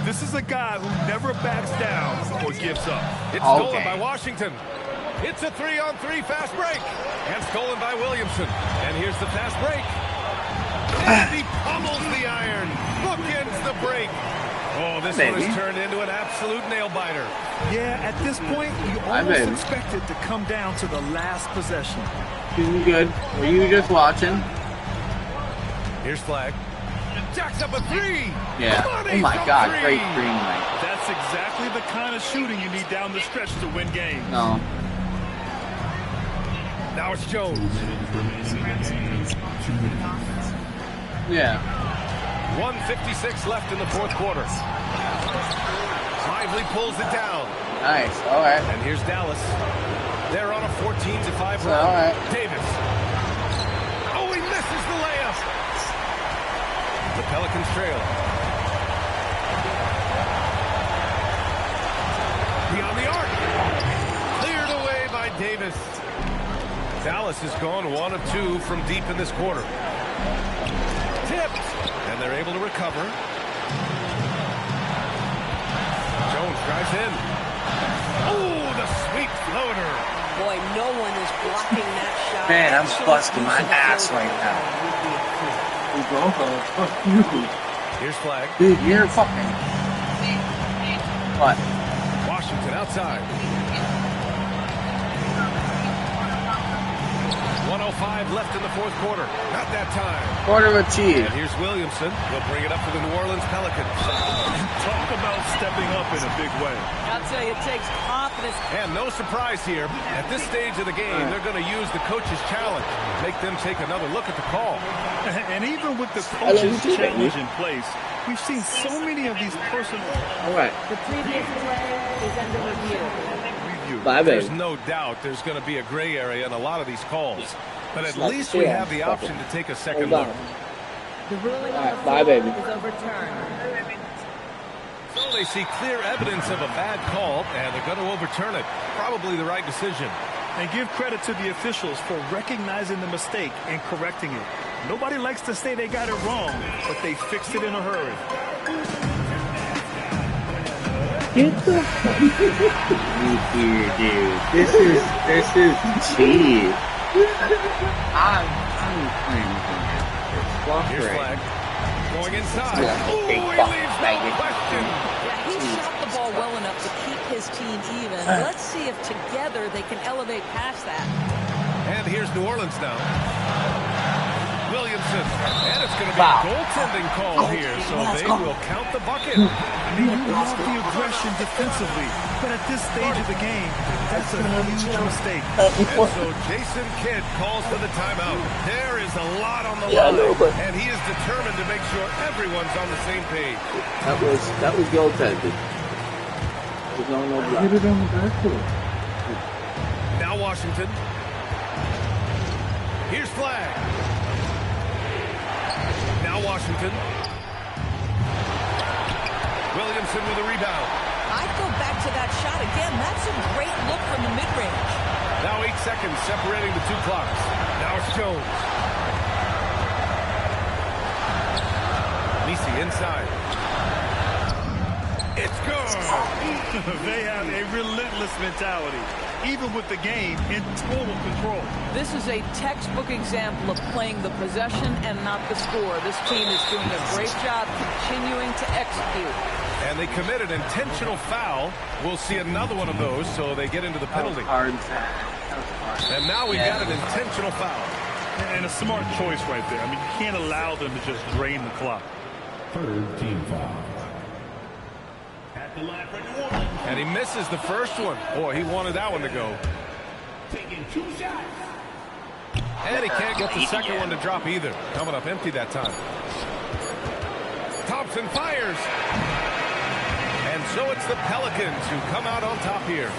This is a guy who never backs down or gives up. It's stolen by Washington. It's a 3-on-3 fast break. And stolen by Williamson. And here's the fast break. And he pummels the iron. Bookends the break. Oh, this one has turned into an absolute nail-biter. Yeah, at this point, you almost expect it to come down to the last possession. Doing good. Were you just watching? Here's Flag. Jacks up a 3. Yeah. Oh my God, great green light. That's exactly the kind of shooting you need down the stretch to win games. No. Now it's Jones. Yeah. 1:56 left in the fourth quarter. Lively pulls it down. Nice. All right. And here's Dallas. They're on a 14-5 run. All right. Davis. Oh, he misses the layup. The Pelicans trail. Beyond the arc. Cleared away by Davis. Dallas has gone 1 of 2 from deep in this quarter. Tipped. And they're able to recover. Jones drives in. Oh, the sweet floater. Boy, no one is blocking that shot. Man, I'm busting my ass right now. Fuck you. Here's Flag. Dude, you're fucking... What? Washington outside. 1:05 left in the fourth quarter. Not that time. Quarter achieved. And here's Williamson. He'll bring it up for the New Orleans Pelicans. Talk about stepping up in a big way. I'll tell you, it takes confidence. And no surprise here. At this stage of the game, they're going to use the coach's challenge. Make them take another look at the call. And even with the coach's challenge in place, we've seen so many of these personal... All right. The previous play is under review. There's no doubt there's going to be a gray area in a lot of these calls. But at least we have the option to take a second look. The ruling on the floor is overturned. So they see clear evidence of a bad call, and they're going to overturn it. Probably the right decision. And give credit to the officials for recognizing the mistake and correcting it. Nobody likes to say they got it wrong, but they fixed it in a hurry. Get the fuck here, dude. This is cheap. I'm playing with Here's Flag. Going inside. Oh, he leaves no question. Yeah, he shot the ball well enough to keep his team even. Let's see if together they can elevate past that. And here's New Orleans now. Williamson. And it's going to be a goaltending call here, so they will count the bucket. You love the aggression defensively, but at this stage of the game, that's a huge mistake. And so Jason Kidd calls for the timeout. There is a lot on the line, and he is determined to make sure everyone's on the same page. That was goaltending. There's no block. Hit it on the backboard. Now Washington. Here's Flag. Now Washington. Williamson with a rebound. I'd go back to that shot again. That's a great look from the mid-range. Now 8 seconds separating the two clocks. Now it's Jones. Nisi inside. It's good. They have a relentless mentality, even with the game in total control. This is a textbook example of playing the possession and not the score. This team is doing a great job continuing to execute. And they commit an intentional foul. We'll see another one of those, so they get into the penalty. And now we've got an intentional foul. And a smart choice right there. I mean, you can't allow them to just drain the clock. Third team foul. And he misses the first one. Boy, he wanted that one to go. Taking 2 shots. And he can't get the second one to drop either. Coming up empty that time. Thompson fires. And so it's the Pelicans who come out on top here.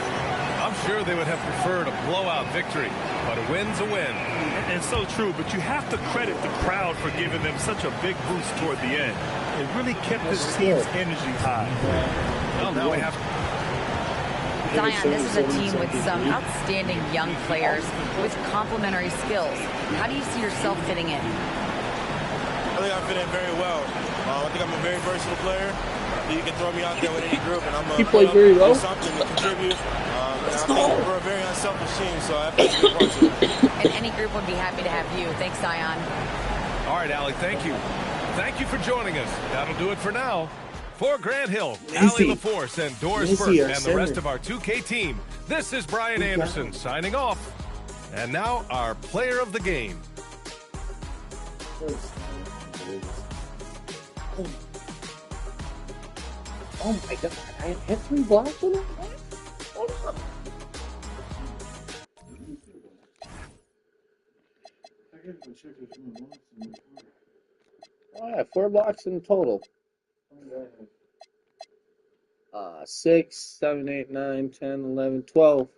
I'm sure they would have preferred a blowout victory, but a win's a win. And so true, but you have to credit the crowd for giving them such a big boost toward the end. It really kept this team's energy high. Well, now we have... Zion, this is a team with some outstanding young players with complementary skills. How do you see yourself fitting in? I think I fit in very well. I think I'm a very versatile player. You can throw me out there with any group, and I'm He played very well. do something to contribute. I think we're a very unselfish team, so I think it's a good part to it. And any group would be happy to have you. Thanks, Zion. All right, Allie, thank you. Thank you for joining us. That'll do it for now. For Grant Hill, Allie LaForce, and Doris Burke, and the rest of our 2K team, this is Brian Anderson signing off. And now our player of the game. Oh my God, I had 3 blocks with him? Hold on. Oh, I have 4 blocks in total. 6, 7, 8, 9, 10, 11, 12.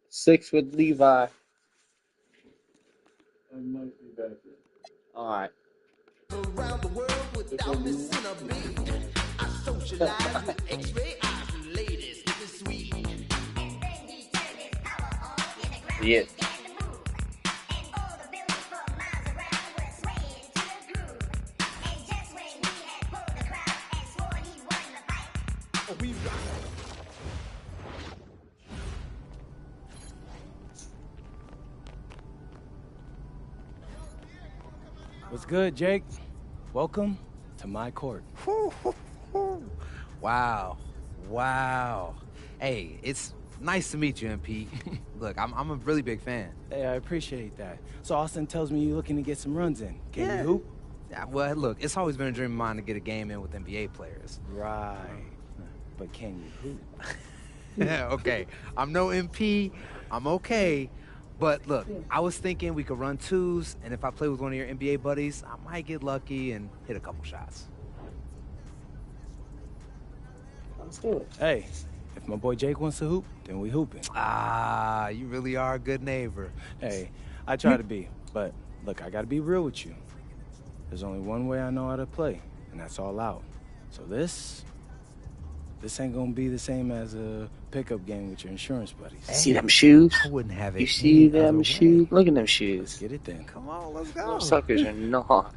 6 with Levi. All right. Around the world without missing a beat. I socialize with X-ray eyes, ladies, it's sweet. Yeah. What's good, Jake? Welcome to my court. Wow. Wow. Hey, it's nice to meet you, MP. Look, I'm a really big fan. Hey, I appreciate that. So Austin tells me you're looking to get some runs in. Can you hoop? Yeah, well, look, it's always been a dream of mine to get a game in with NBA players. Right. But can you hoop? Yeah, okay. I'm no MP. I'm okay. But look, I was thinking we could run 2s, and if I play with one of your NBA buddies, I might get lucky and hit a couple shots. Let's do it. Hey, if my boy Jake wants to hoop, then we hooping. Ah, you really are a good neighbor. Hey, I try to be, but look, I gotta be real with you. There's only one way I know how to play, and that's all out. So this ain't gonna be the same as a pickup game with your insurance buddies. Hey, see them shoes? I wouldn't have it. You see them shoes? Look at them shoes. Let's get it then. Come on, let's go. Those suckers are nice.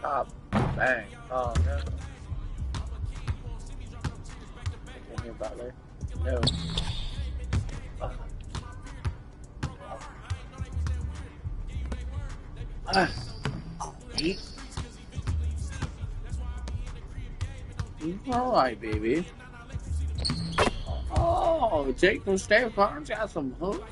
Oh, bang. Oh, no. Can you Butler? No. All right, baby. Oh, Jake from State Farm got some hook.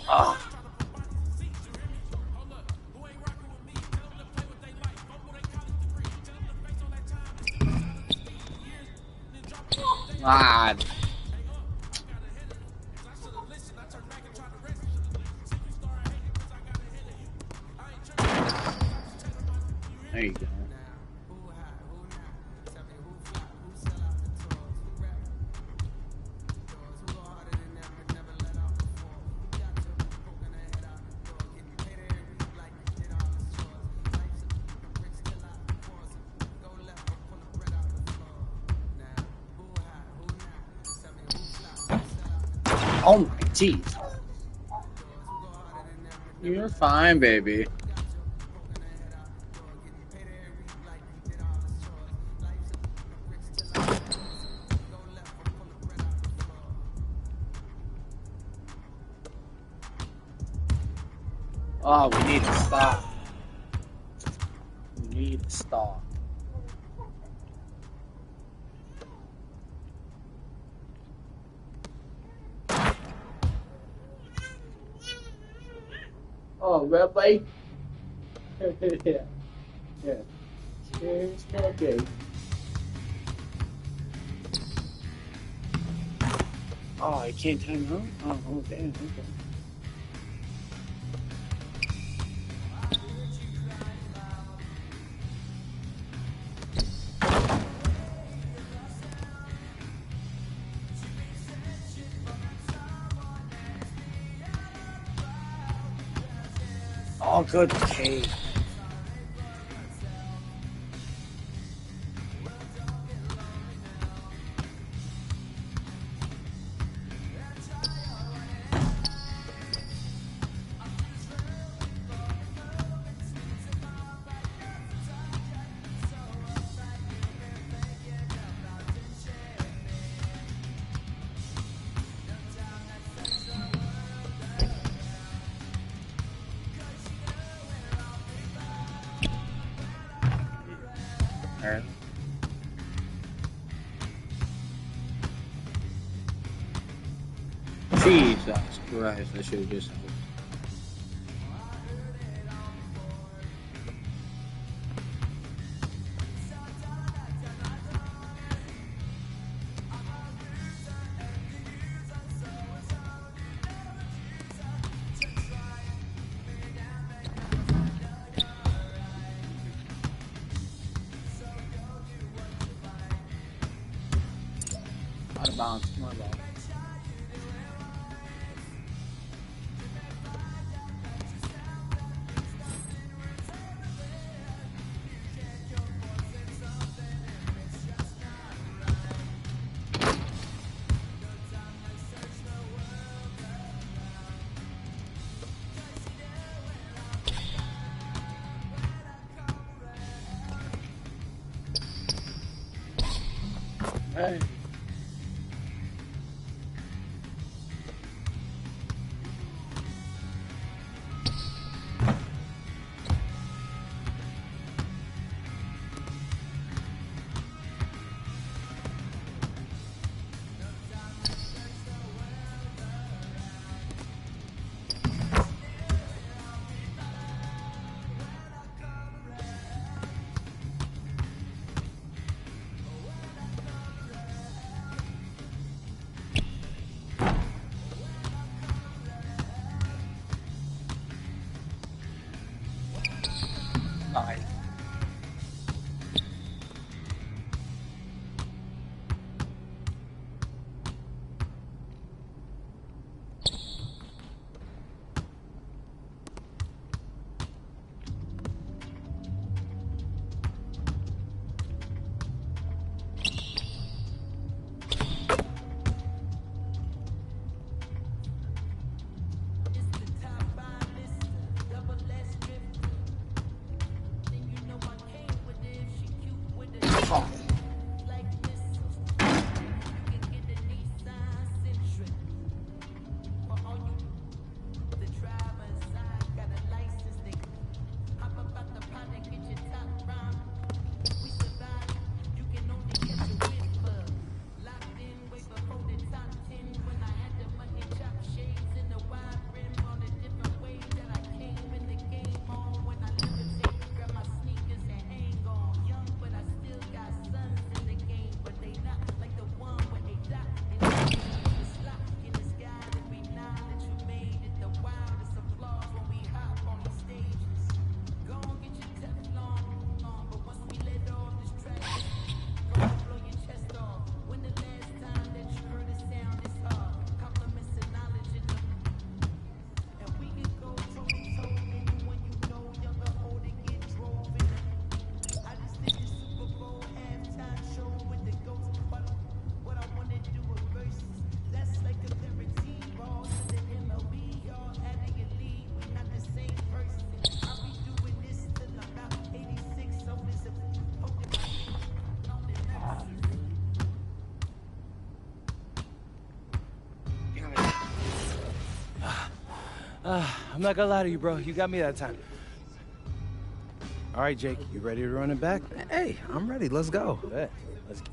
Oh. God. There you go. Oh my jeez. You're fine, baby. Oh, we need to stop. We need to stop. Oh, red light. Yeah. Yeah. Here's okay. Oh, I can't time out? Oh, damn. Okay. Oh, good K. Alright. Jesus Christ, I should have just helped. Out of bounds, my ball. Hey. Nice. I'm not gonna lie to you, bro. You got me that time. All right, Jake, you ready to run it back? Hey, I'm ready. Let's go. Bet. Let's go.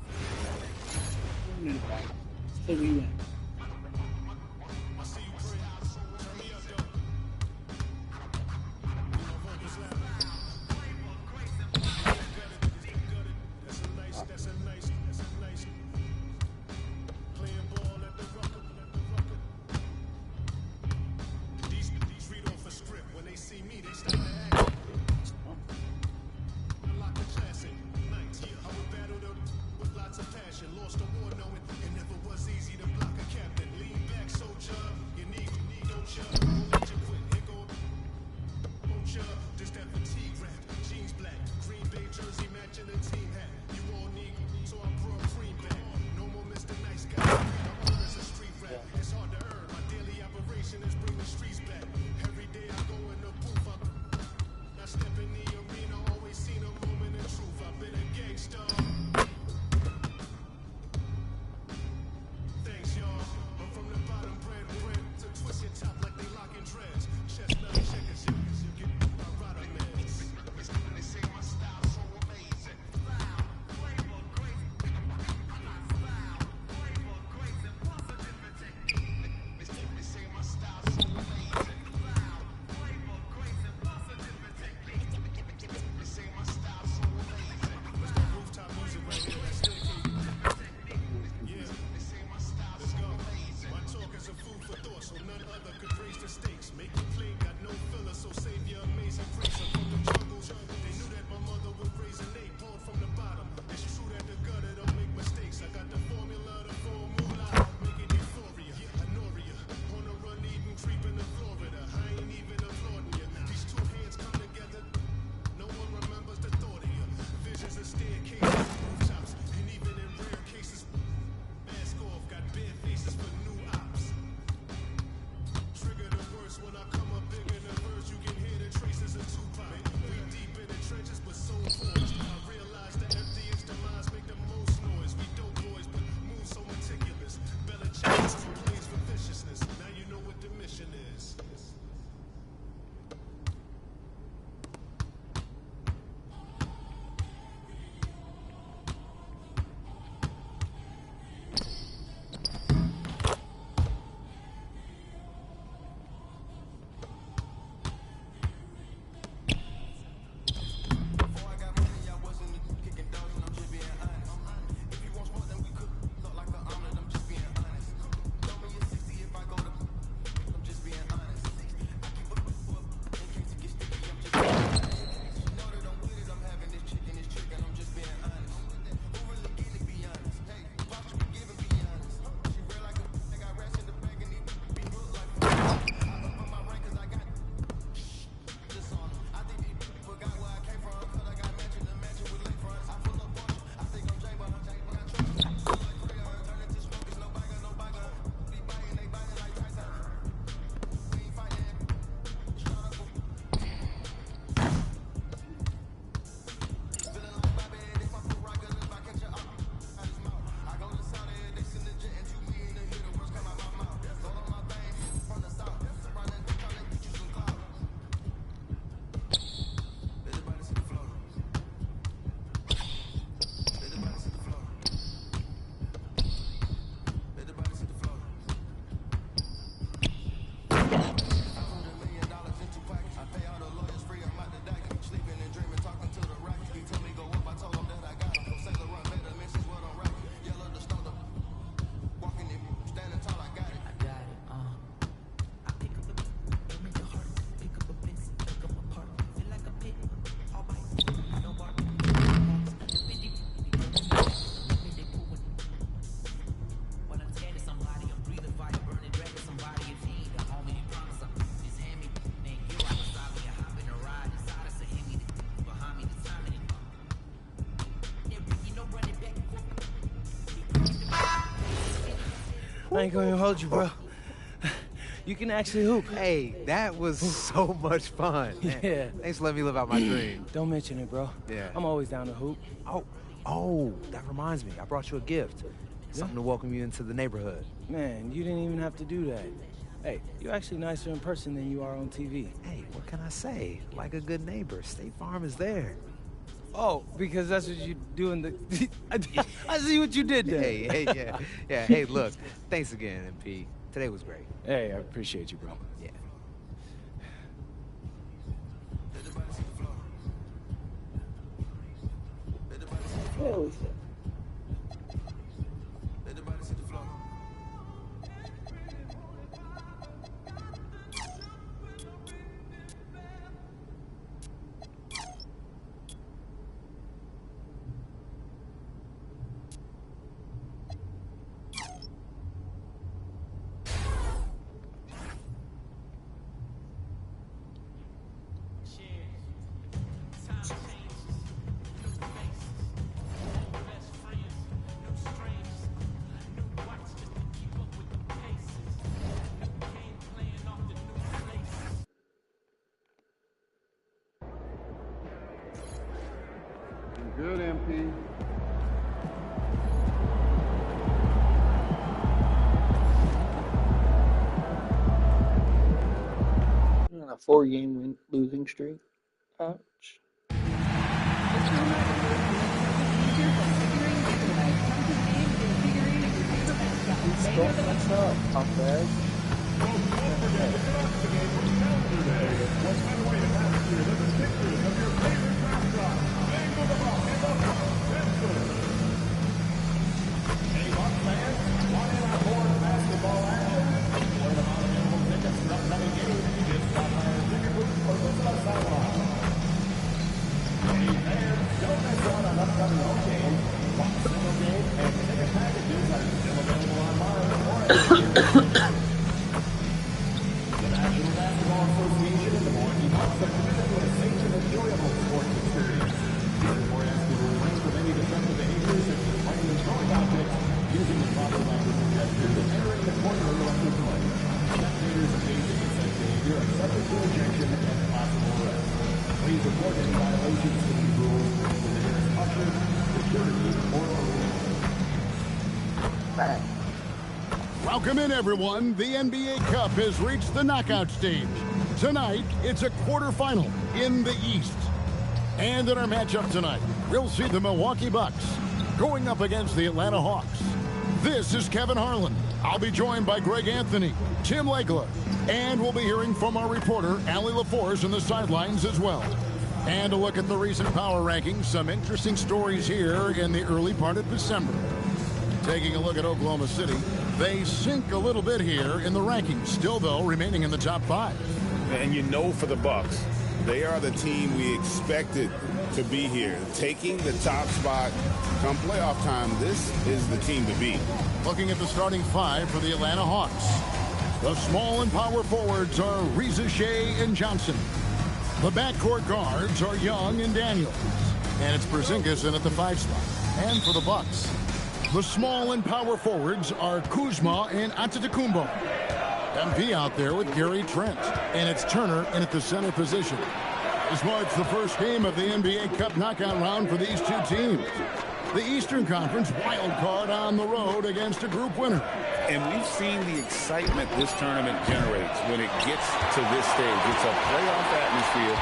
I ain't gonna hold you, bro. You can actually hoop. Hey, that was so much fun. Man. Yeah. Thanks for letting me live out my dream. Don't mention it, bro. Yeah. I'm always down to hoop. Oh, that reminds me. I brought you a gift. Something to welcome you into the neighborhood. Man, you didn't even have to do that. Hey, you're actually nicer in person than you are on TV. Hey, what can I say? Like a good neighbor, State Farm is there. Oh, because that's what you do in the... I see what you did there. Hey, yeah. Hey, look, thanks again, MP. Today was great. Hey, I appreciate you, bro. Yeah. Holy shit. Good, MP. On a 4-game losing streak. Ouch. Don't mess up, punk bag. Welcome in, everyone. The NBA Cup has reached the knockout stage. Tonight, it's a quarterfinal in the East. And in our matchup tonight, we'll see the Milwaukee Bucks going up against the Atlanta Hawks. This is Kevin Harlan. I'll be joined by Greg Anthony, Tim Legler, and we'll be hearing from our reporter, Allie LaForce, on the sidelines as well. And a look at the recent power rankings, some interesting stories here in the early part of December. Taking a look at Oklahoma City, they sink a little bit here in the rankings, still, though, remaining in the top 5. And you know, for the Bucks, they are the team we expected to be here. Taking the top spot come playoff time, this is the team to beat. Looking at the starting 5 for the Atlanta Hawks. The small and power forwards are Reza Shea and Johnson. The backcourt guards are Young and Daniels. And it's Porzingis in at the 5 spot. And for the Bucks, the small and power forwards are Kuzma and Antetokounmpo. MP out there with Gary Trent. And it's Turner in at the center position. This marks the first game of the NBA Cup knockout round for these two teams. The Eastern Conference wild card on the road against a group winner. And we've seen the excitement this tournament generates when it gets to this stage. It's a playoff atmosphere.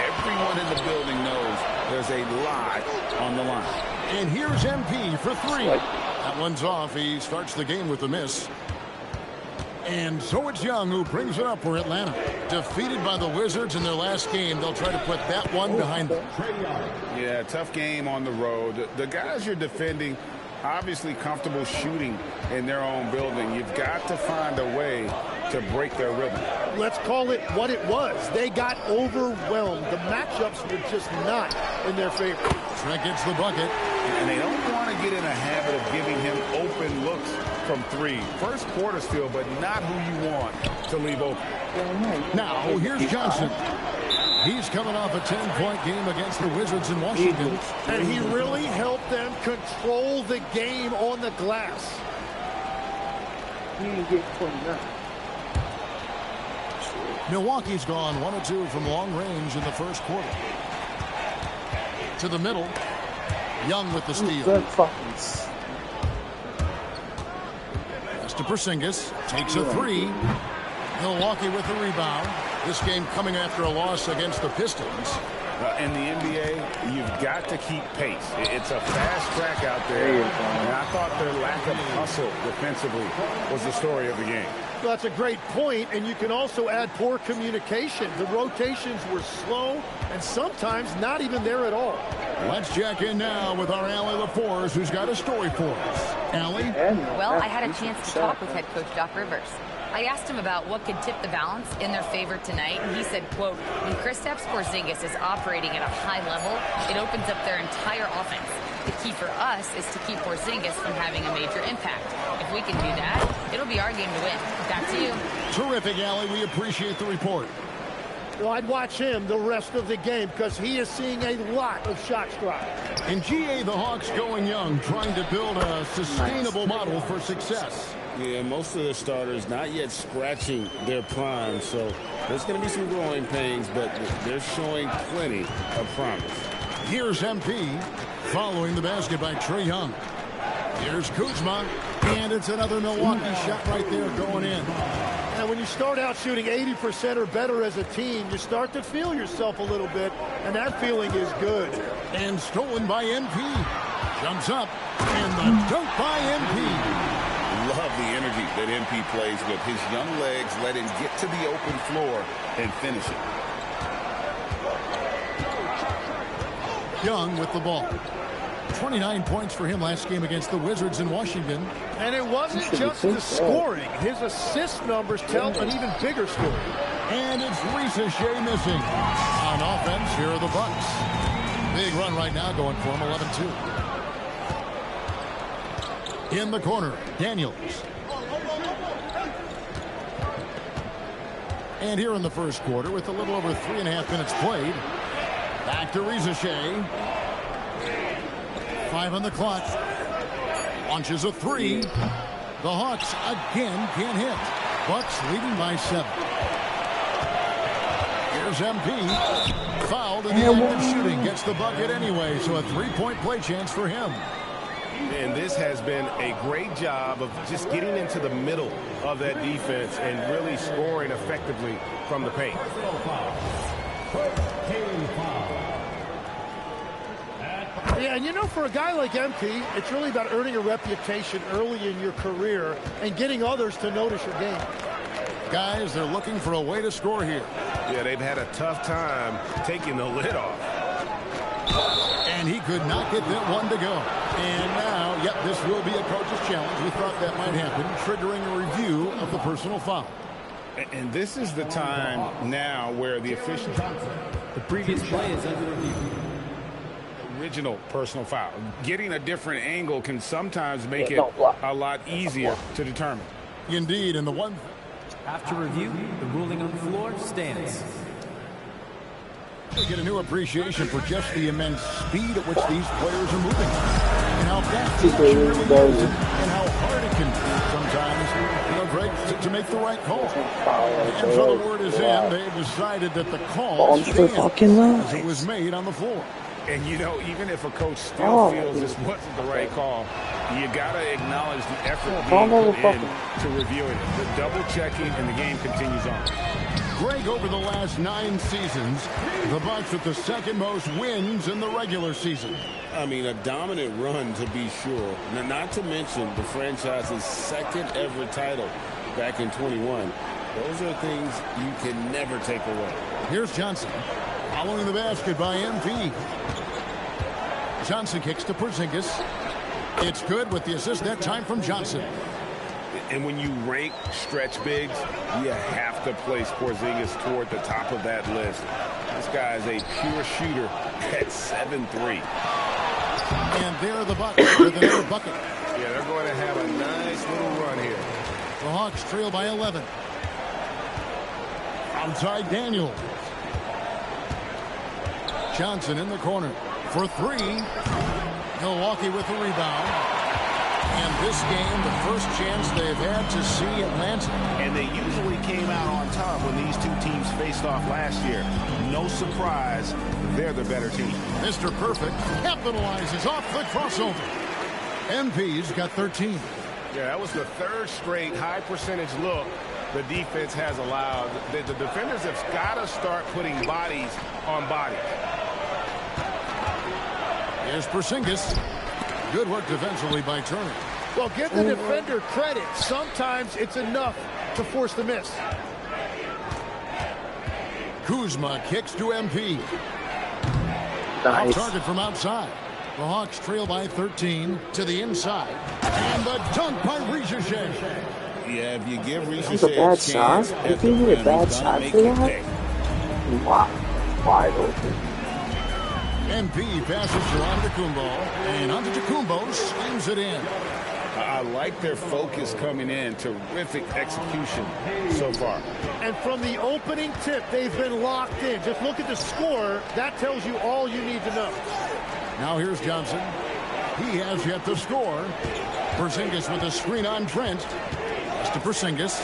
Everyone in the building knows there's a lot on the line. And here's MP for 3. That one's off. He starts the game with a miss. And so it's Young who brings it up for Atlanta. Defeated by the Wizards in their last game, they'll try to put that one behind them. Yeah, tough game on the road. The guys you're defending, obviously comfortable shooting in their own building. You've got to find a way to break their rhythm. Let's call it what it was. They got overwhelmed. The matchups were just not in their favor. Trent gets the bucket. And they don't want to get in a habit of giving him open looks from 3. First quarter still, but not who you want to leave open. Now, here's Johnson. He's coming off a 10-point game against the Wizards in Washington. And he really helped them control the game on the glass. he didn't get 29. Milwaukee's gone 1 of 2 from long range in the first quarter. To the middle. Young with the steal. Pass to Porzingis. Takes a 3. Milwaukee with the rebound. This game coming after a loss against the Pistons. In the NBA, you've got to keep pace. It's a fast track out there, and I thought their lack of hustle defensively was the story of the game. Well, that's a great point, and you can also add poor communication. The rotations were slow and sometimes not even there at all. Let's check in now with our Allie LaForce, who's got a story for us. Allie? Well, I had a chance to talk with head coach Doc Rivers. I asked him about what could tip the balance in their favor tonight, and he said, quote, when Kristaps Porzingis is operating at a high level, it opens up their entire offense. The key for us is to keep Porzingis from having a major impact. If we can do that, it'll be our game to win. Back to you. Terrific, Allie. We appreciate the report. Well, I'd watch him the rest of the game because he is seeing a lot of shots drop. In GA, the Hawks going young, trying to build a sustainable model for success. Yeah, most of their starters not yet scratching their prime, so there's going to be some growing pains, but they're showing plenty of promise. Here's MP, following the basket by Trae Young. Here's Kuzma, and it's another Milwaukee shot right there going in. And when you start out shooting 80% or better as a team, you start to feel yourself a little bit, and that feeling is good. And stolen by MP. Jumps up, and the dunk by MP. Love the energy that MP plays with. His young legs let him get to the open floor and finish it. Young with the ball. 29 points for him last game against the Wizards in Washington. And it wasn't just the scoring. His assist numbers tell an even bigger story. And it's Ricochet missing. On offense, here are the Bucks. Big run right now going for him, 11-2. In the corner, Daniels. And here in the first quarter, with a little over 3.5 minutes played, back to Ricochet. 5 on the clock. Launches a 3. The Hawks again can't hit. Bucks leading by 7. Here's MP. Fouled in the act of shooting. Gets the bucket anyway, so a 3-point play chance for him. And this has been a great job of just getting into the middle of that defense and really scoring effectively from the paint. Yeah, and you know, for a guy like MP, it's really about earning a reputation early in your career and getting others to notice your game. Guys, they're looking for a way to score here. Yeah, they've had a tough time taking the lid off. And he could not get that one to go. And now, yep, this will be a coach's challenge. We thought that might happen, triggering a review of the personal foul. And this is the time now where the official... The previous play is under review. Original personal foul. Getting a different angle can sometimes make it a lot easier to determine. Indeed, and the one... After review, the ruling on the floor stands. We get a new appreciation for just the immense speed at which these players are moving. And how fast it really is, and how hard it can be sometimes, to make the right call. And so the word is in. They've decided that the call stands as it was made on the floor. And, you know, even if a coach still feels this wasn't the right call, you got to acknowledge the effort being put in to reviewing it. The double-checking, and the game continues on. Greg, over the last 9 seasons, the Bucks with the second most wins in the regular season. I mean, a dominant run, to be sure. Now, not to mention the franchise's second ever title back in 21. Those are things you can never take away. Here's Johnson. Following the basket by MP. Johnson kicks to Porzingis. It's good with the assist that time from Johnson. And when you rank stretch bigs, you have to place Porzingis toward the top of that list. This guy is a pure shooter at 7'3". And there are the Bucks with another bucket. Yeah, they're going to have a nice little run here. The Hawks trail by 11. Outside Daniels. Johnson in the corner for 3. Milwaukee with the rebound. And this game, the first chance they've had to see Atlanta. And they usually came out on top when these two teams faced off last year. No surprise, they're the better team. Mr. Perfect capitalizes off the crossover. MP's got 13. Yeah, that was the third straight high percentage look the defense has allowed. The defenders have got to start putting bodies on bodies. Here's Porzingis. Good work defensively by Turner. Well, give the defender credit. Sometimes it's enough to force the miss. Kuzma kicks to MP. Nice. Off target from outside. The Hawks trail by 13 to the inside. And the dunk by Richache. Yeah, if you give Richache That's a bad shot. chance If you need a bad shot for that, wow, wide open. MP passes to Antetokounmpo, and Antetokounmpo slams it in. I like their focus coming in. Terrific execution so far. And from the opening tip, they've been locked in. Just look at the score. That tells you all you need to know. Now here's Johnson. He has yet to score. Porzingis with a screen on Trent. Pass to Porzingis.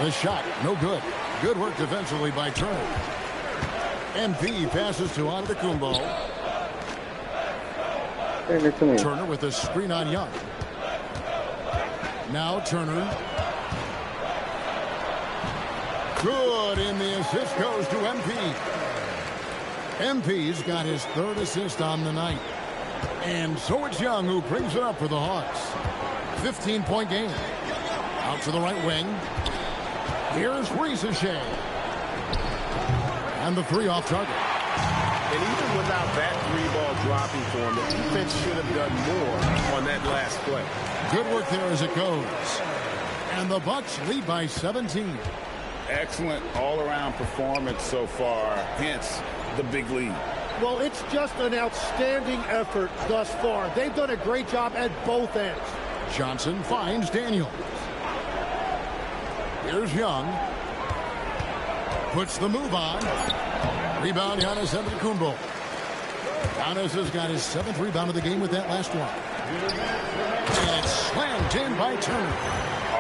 The shot, no good. Good work defensively by Turner. MP passes to Antetokounmpo. Turner with a screen on Young. Now Turner. Good, and the assist goes to MP. MP's got his third assist on the night. And so it's Young who brings it up for the Hawks. 15-point game. Out to the right wing. Here's Richache. And the three off target. And even without that three-ball dropping for him, the defense should have done more on that last play. Good work there as it goes. And the Bucks lead by 17. Excellent all-around performance so far, hence the big lead. Well, it's just an outstanding effort thus far. They've done a great job at both ends. Johnson finds Daniels. Here's Young. Puts the move on. Rebound, Giannis Antetokounmpo. Giannis has got his 7th rebound of the game with that last one. And it's slammed in by Turner.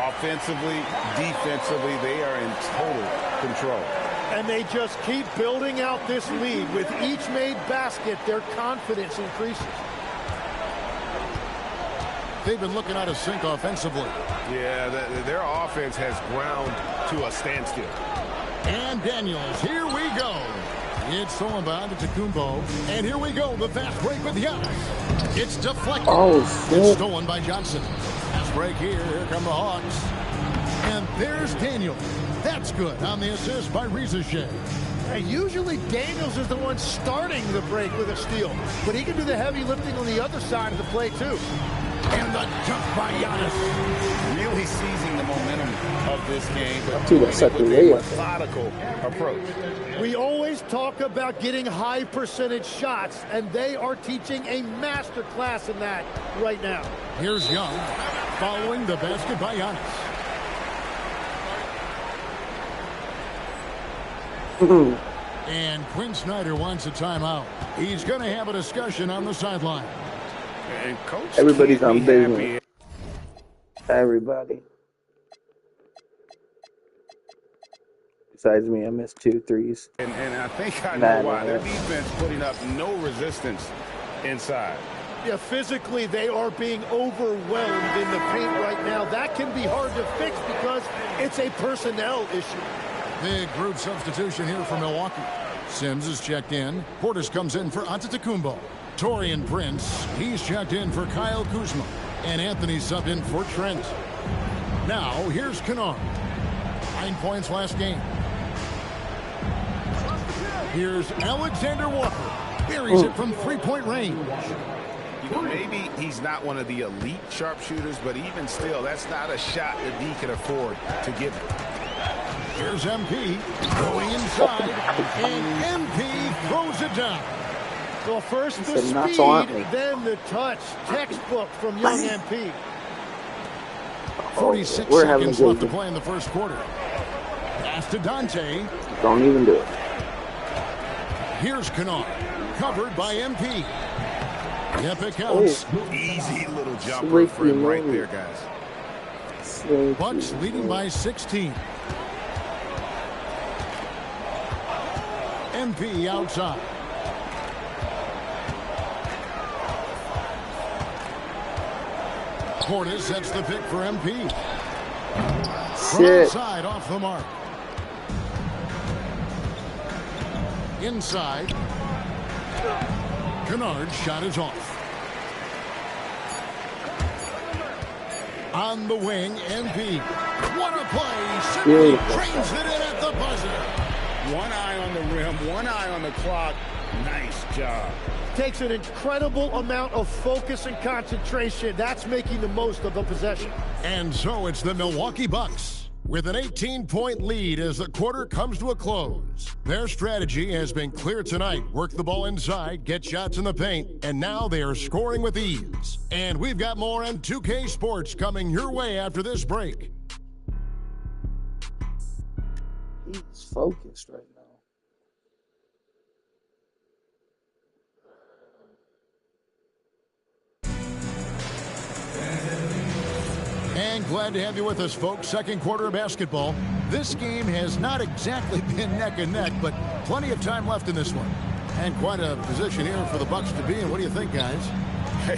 Offensively, defensively, they are in total control. And they just keep building out this lead. With each made basket, their confidence increases. They've been looking out of sync offensively. Yeah, their offense has ground to a standstill. And Daniels, here we go. It's stolen by Antetokounmpo. And here we go, the fast break with Giannis. It's deflected. Oh, shit. It's stolen by Johnson. Fast break here. Here come the Hawks. And there's Daniels. That's good on the assist by Richache. And usually Daniels is the one starting the break with a steal. But he can do the heavy lifting on the other side of the play, too. And the jump by Giannis. Really seizing the momentum of this game, but Dude, that's such a layup. Methodical approach. We always talk about getting high percentage shots, and they are teaching a master class in that right now. Here's Young following the basket by Giannis. And Quinn Snyder wants a timeout. He's going to have a discussion on the sideline. And Coach Everybody's on happy. business. Everybody. Besides me, I missed 2 threes. And I think I know why. Their defense putting up no resistance inside. Yeah, physically they are being overwhelmed in the paint right now. That can be hard to fix because it's a personnel issue. Big group substitution here for Milwaukee. Sims is checked in. Portis comes in for Antetokounmpo. Taurean Prince, he's checked in for Kyle Kuzma. And Anthony subbed in for Trent. Now, here's Kennard. 9 points last game. Here's Alexander Walker. Buries it from 3-point range. You know, maybe he's not one of the elite sharpshooters, but even still, that's not a shot that he can afford to give him. Here's MP going inside, and MP throws it down. Well, first the speed, then the touch. Textbook from young MP. 46 seconds left to play in the first quarter. Pass to Dante. Don't even do it. Here's Kennard, covered by MP. Yep, it counts. Easy little jumper for him right there, guys. Bucks leading by 16. MP outside. Portis sets the pick for MP. Shit. Side off the mark. Inside. Kennard's shot is off. On the wing, MP. What a play. Simply trains it in at the buzzer. One eye on the rim, one eye on the clock. Nice job. Takes an incredible amount of focus and concentration. That's making the most of the possession. And so it's the Milwaukee Bucks with an 18-point lead as the quarter comes to a close. Their strategy has been clear tonight. Work the ball inside, get shots in the paint, and now they are scoring with ease. And we've got more on 2K Sports coming your way after this break. He's focused right now. And glad to have you with us, folks. Second quarter of basketball. This game has not exactly been neck and neck, but plenty of time left in this one. And quite a position here for the Bucks to be in. What do you think, guys? Hey,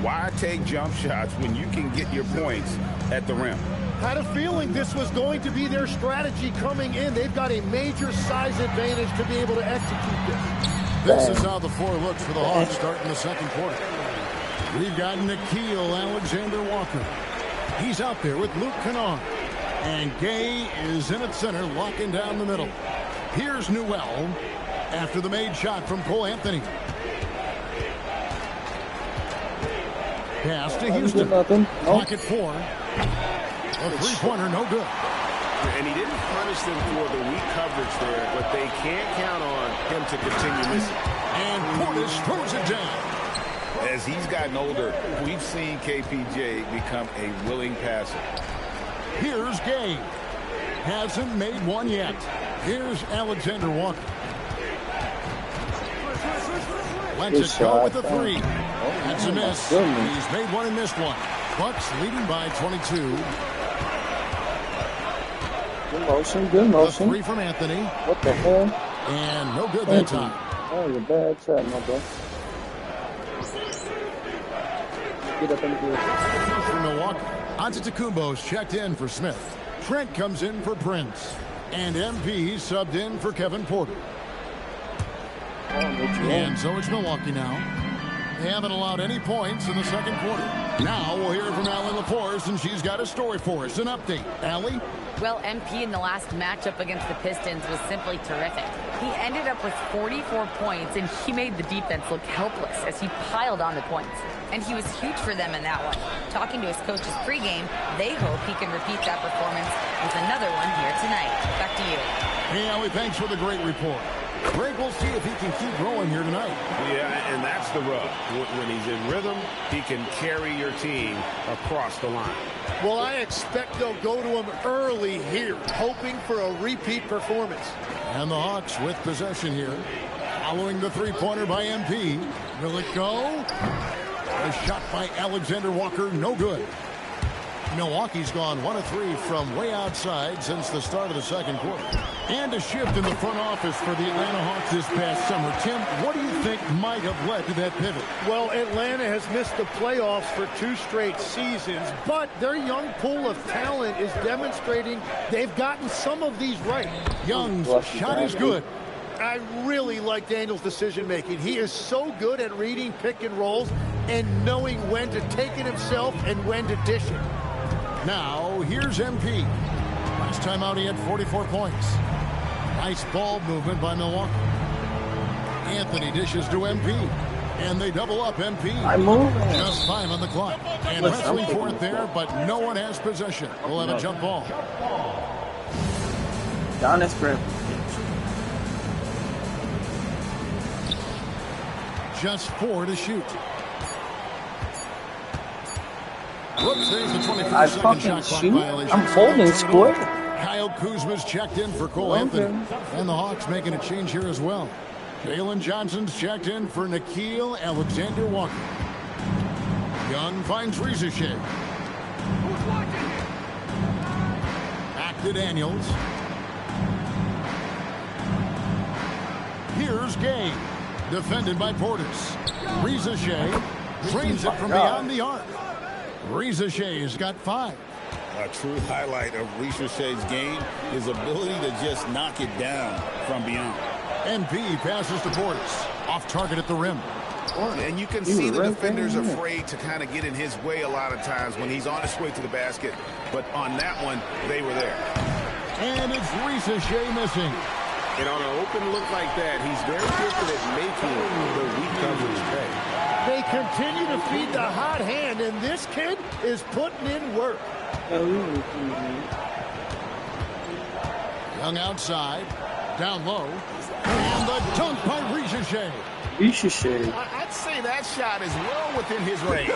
why take jump shots when you can get your points at the rim? Had a feeling this was going to be their strategy coming in. They've got a major size advantage to be able to execute this. This is how the floor looks for the Hawks starting the second quarter. We've got Nickeil Alexander-Walker. He's out there with Luke Kennard. And Gay is in at center, locking down the middle. Here's Newell after the made shot from Cole Anthony. Pass to Houston. Clock at 4. A three-pointer, no good. And he didn't punish them for the weak coverage there, but they can't count on him to continue missing. And Portis throws it down. As he's gotten older, we've seen KPJ become a willing passer. Here's Gay. Hasn't made one yet. Here's Alexander Walker. Lets it go with the three. That's a miss. He's made one and missed one. Bucks leading by 22. Good motion, good motion. The three from Anthony. What the hell? And no good that time. That was a bad shot, my boy. Get up and do it. For Milwaukee, Antetokounmpo's checked in for Smith. Trent comes in for Prince. And MP subbed in for Kevin Porter. And so it's Milwaukee now. They haven't allowed any points in the second quarter. Now we'll hear from Allie LaForce, and she's got a story for us. An update. Allie? Well, MP in the last matchup against the Pistons was simply terrific. He ended up with 44 points, and he made the defense look helpless as he piled on the points. And he was huge for them in that one. Talking to his coaches pregame, they hope he can repeat that performance with another one here tonight. Back to you. Hey, Allie, thanks for the great report. Greg, we'll see if he can keep growing here tonight. Yeah, and that's the rub. When he's in rhythm, he can carry your team across the line. Well, I expect they'll go to him early here, hoping for a repeat performance. And the Hawks with possession here. Following the three-pointer by MP. Will it go? A shot by Alexander Walker, no good. Milwaukee's gone 1 of 3 from way outside since the start of the second quarter. And a shift in the front office for the Atlanta Hawks this past summer. Tim, what do you think might have led to that pivot? Well, Atlanta has missed the playoffs for 2 straight seasons, but their young pool of talent is demonstrating they've gotten some of these right. Young's shot is good. I really like Daniel's decision-making. He is so good at reading pick and rolls and knowing when to take it himself and when to dish it. Now, here's MP. Last time out, he had 44 points. Nice ball movement by Milwaukee. Anthony dishes to MP. And they double up MP. Just 5 on the clock. And wrestling for it there, but no one has possession. We'll have a jump ball. Giannis grip. Just 4 to shoot. Whoops, there's the 24-second shot clock violation. I'm holding score. Kyle Kuzma's checked in for Cole Anthony. And the Hawks making a change here as well. Dalen Johnson's checked in for Nickeil Alexander-Walker. Young finds Rizachet. Back to Daniels. Here's Gay. Defended by Portis. Rizachet drains it from beyond the arc. Rizachet's got 5. A true highlight of Rizachet's game, his ability to just knock it down from beyond. MP passes to Portis. Off target at the rim. And you can see the defenders afraid to kind of get in his way a lot of times when he's on his way to the basket. But on that one, they were there. And it's Rizachet missing. And on an open look like that, he's very different at making the weak coverage pay. They continue to feed the hot hand, and this kid is putting in work. Young outside, down low, and the dunk by Rizachet. Rizachet. I'd say that shot is well within his range.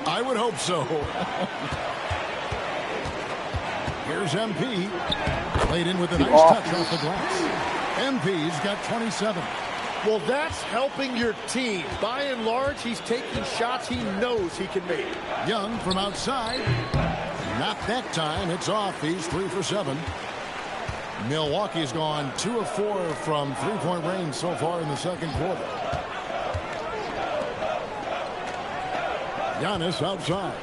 I would hope so. Here's MP. Played in with a nice touch off the glass. MP's got 27. Well, that's helping your team. By and large, he's taking shots he knows he can make. Young from outside. Not that time. It's off. He's 3 for 7. Milwaukee's gone 2 of 4 from three-point range so far in the second quarter. Giannis outside.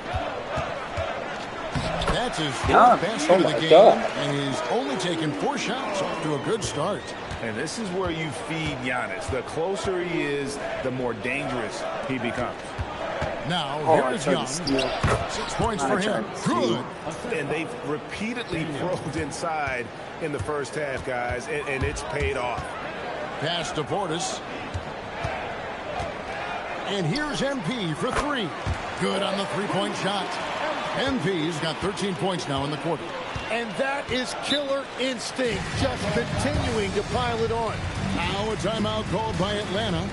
That's his fourth basket of the game, and he's only taken 4 shots off to a good start. And this is where you feed Giannis. The closer he is, the more dangerous he becomes. Now, here is Young. 6 points for him. Good. And they've repeatedly probed inside in the first half, guys, and it's paid off. Pass to Portis. And here's MP for 3. Good on the three-point shot. MP's got 13 points now in the quarter. And that is killer instinct, just continuing to pile it on. Now a timeout called by Atlanta.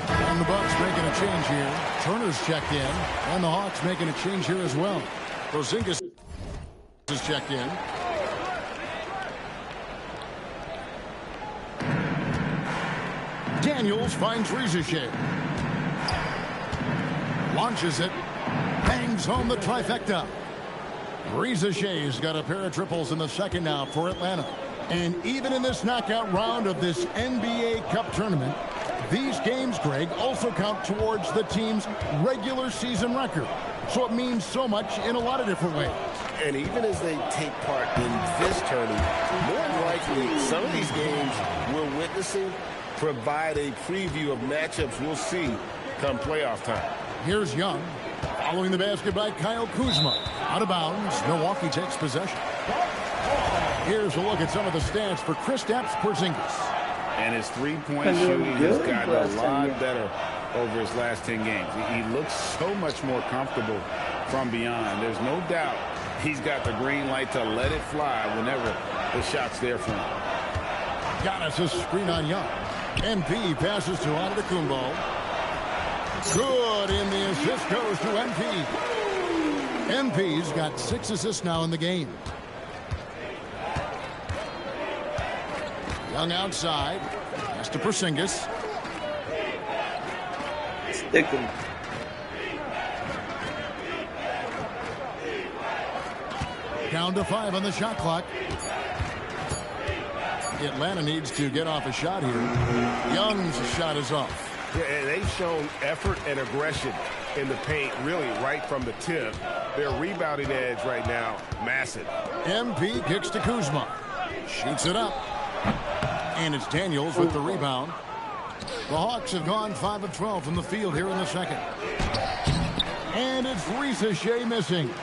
And the Bucks making a change here. Turner's checked in, and the Hawks making a change here as well. Porzingis is checked in. Daniels finds Rizachet. Launches it. Bangs home the trifecta. Rizachet's got a pair of triples in the second now for Atlanta. And even in this knockout round of this NBA Cup tournament, these games, Greg, also count towards the team's regular season record. So it means so much in a lot of different ways. And even as they take part in this tournament, more than likely, some of these games we're witnessing provide a preview of matchups we'll see come playoff time. Here's Young, following the basket by Kyle Kuzma. Out of bounds, Milwaukee takes possession. Here's a look at some of the stats for Kristaps Porzingis. And his three-point shooting has gotten a lot better over his last 10 games. He looks so much more comfortable from beyond. There's no doubt he's got the green light to let it fly whenever the shot's there for him. Giannis a screen on Young. MP passes to Antetokounmpo. Good, and the assist goes to MP. MP's got 6 assists now in the game. Young outside. Pass to Porzingis. Stick him. Down to 5 on the shot clock. Atlanta needs to get off a shot here. Young's shot is off. Yeah, and they've shown effort and aggression in the paint, really right from the tip. Their rebounding edge right now, massive. MP kicks to Kuzma. Shoots it up. And it's Daniels with the rebound. The Hawks have gone 5 of 12 from the field here in the second. And it's Rizachet missing.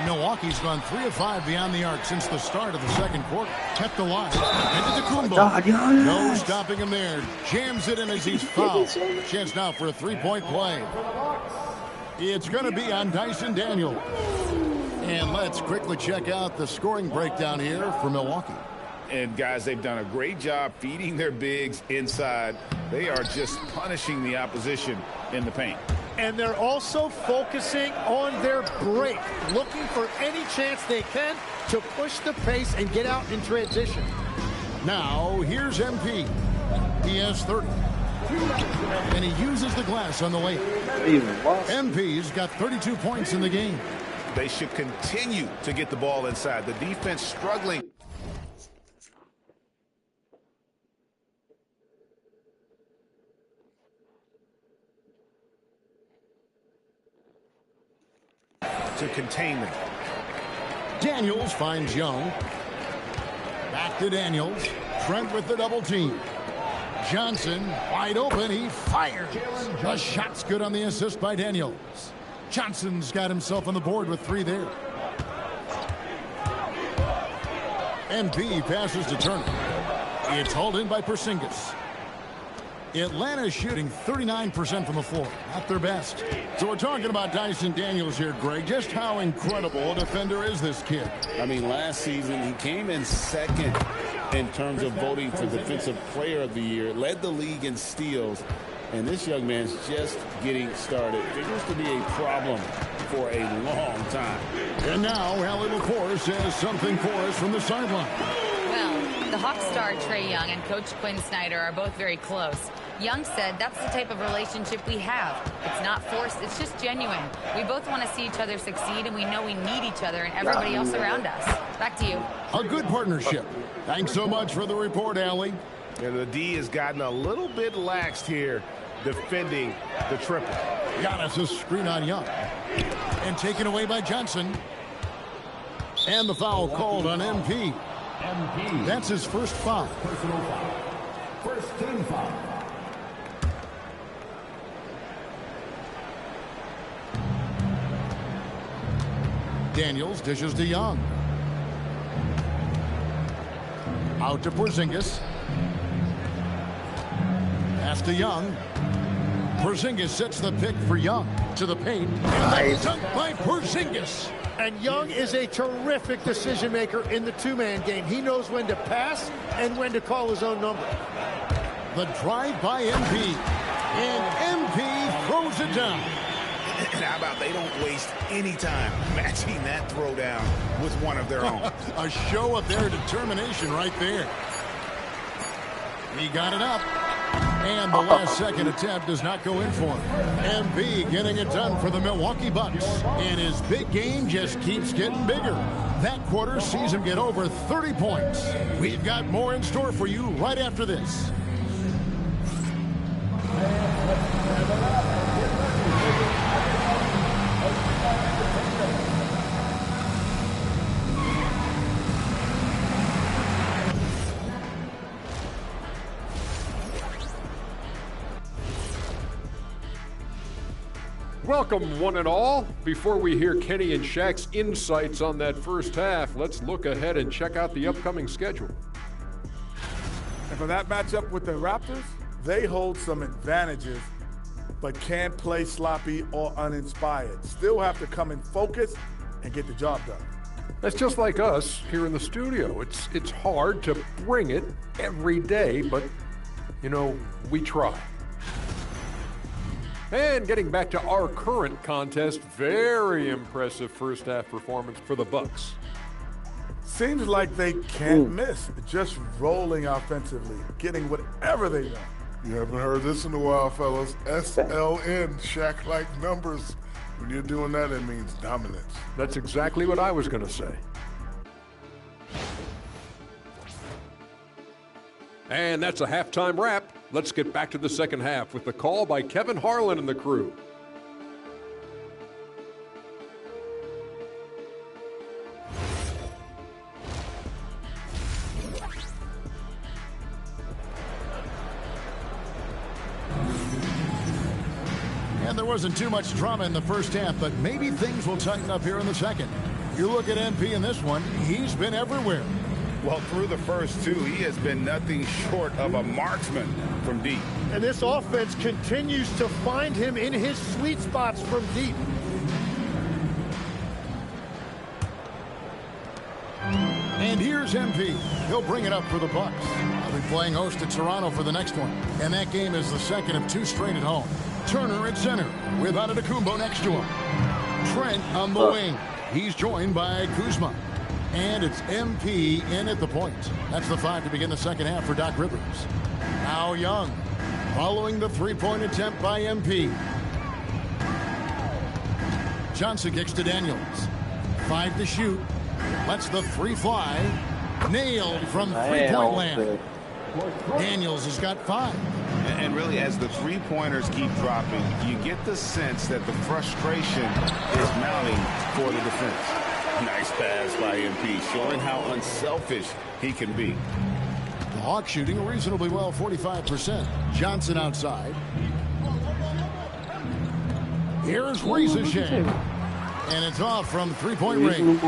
Milwaukee's gone 3 of 5 beyond the arc since the start of the second quarter. Kept alive. Antetokounmpo. No stopping him there. Jams it in as he's fouled. Chance now for a three-point play. It's going to be on Dyson Daniels. And let's quickly check out the scoring breakdown here for Milwaukee. And guys, they've done a great job feeding their bigs inside. They are just punishing the opposition in the paint. And they're also focusing on their break, looking for any chance they can to push the pace and get out in transition. Now, here's MP. He has 30. And he uses the glass on the layup. MP's got 32 points in the game. They should continue to get the ball inside. The defense struggling. To contain them. Daniels finds Young. Back to Daniels. Trent with the double team. Johnson wide open. He fires. The shot's good on the assist by Daniels. Johnson's got himself on the board with 3 there. MP passes to Turner. It's hauled in by Porzingis. Atlanta shooting 39% from the floor. Not their best. So we're talking about Dyson Daniels here, Greg. Just how incredible a defender is this kid? I mean, last season he came in second in terms of voting for Defensive Player of the Year. Led the league in steals. And this young man's just getting started. Figures to be a problem for a long time. And now Allie LaForce has something for us from the sideline. Well, the Hawks star Trae Young and Coach Quinn Snyder are both very close. Young said that's the type of relationship we have. It's not forced, it's just genuine. We both want to see each other succeed, and we know we need each other and everybody else around us. Back to you. A good partnership. Thanks so much for the report, Allie. And the D has gotten a little bit laxed here defending the triple. Giannis a screen on Young. And taken away by Johnson. And the foul called on MP. That's his first foul. Personal foul. First team foul. Daniels dishes to Young. Out to Porzingis. Pass to Young. Porzingis sets the pick for Young to the paint. And dunked by Porzingis. And Young is a terrific decision maker in the two-man game. He knows when to pass and when to call his own number. The drive by MP. And MP throws it down. And how about they don't waste any time matching that throwdown with one of their own. A show of their determination right there. He got it up. And the last second attempt does not go in for him. MP getting it done for the Milwaukee Bucks. And his big game just keeps getting bigger. That quarter sees him get over 30 points. We've got more in store for you right after this. Welcome, one and all. Before we hear Kenny and Shaq's insights on that first half, let's look ahead and check out the upcoming schedule. And for that matchup with the Raptors, they hold some advantages, but can't play sloppy or uninspired. Still have to come in focused and get the job done. That's just like us here in the studio. It's hard to bring it every day, but, you know, we try. And getting back to our current contest, very impressive first half performance for the Bucks. Seems like they can't miss, just rolling offensively, getting whatever they want. You haven't heard this in a while, fellas. SLN, Shaq-like numbers. When you're doing that, it means dominance. That's exactly what I was going to say. And that's a halftime wrap. Let's get back to the second half with the call by Kevin Harlan and the crew. And there wasn't too much drama in the first half, but maybe things will tighten up here in the second. You look at MP in this one, he's been everywhere. Well, through the first two, he has been nothing short of a marksman from deep. And this offense continues to find him in his sweet spots from deep. And here's MP. He'll bring it up for the Bucks. They'll be playing host to Toronto for the next one. And that game is the second of 2 straight at home. Turner at center with Antetokounmpo next to him. Trent on the wing. He's joined by Kuzma. And it's MP in at the point. That's the 5 to begin the second half for Doc Rivers. Now Young, following the three-point attempt by MP. Johnson kicks to Daniels. 5 to shoot. Lets the 3 fly. Nailed from three-point land. Daniels has got 5. And really, as the three-pointers keep dropping, you get the sense that the frustration is mounting for the defense. Nice pass by MP, showing how unselfish he can be. The Hawks shooting reasonably well, 45%. Johnson outside. Here's Riesesheim. And it's off from three-point range.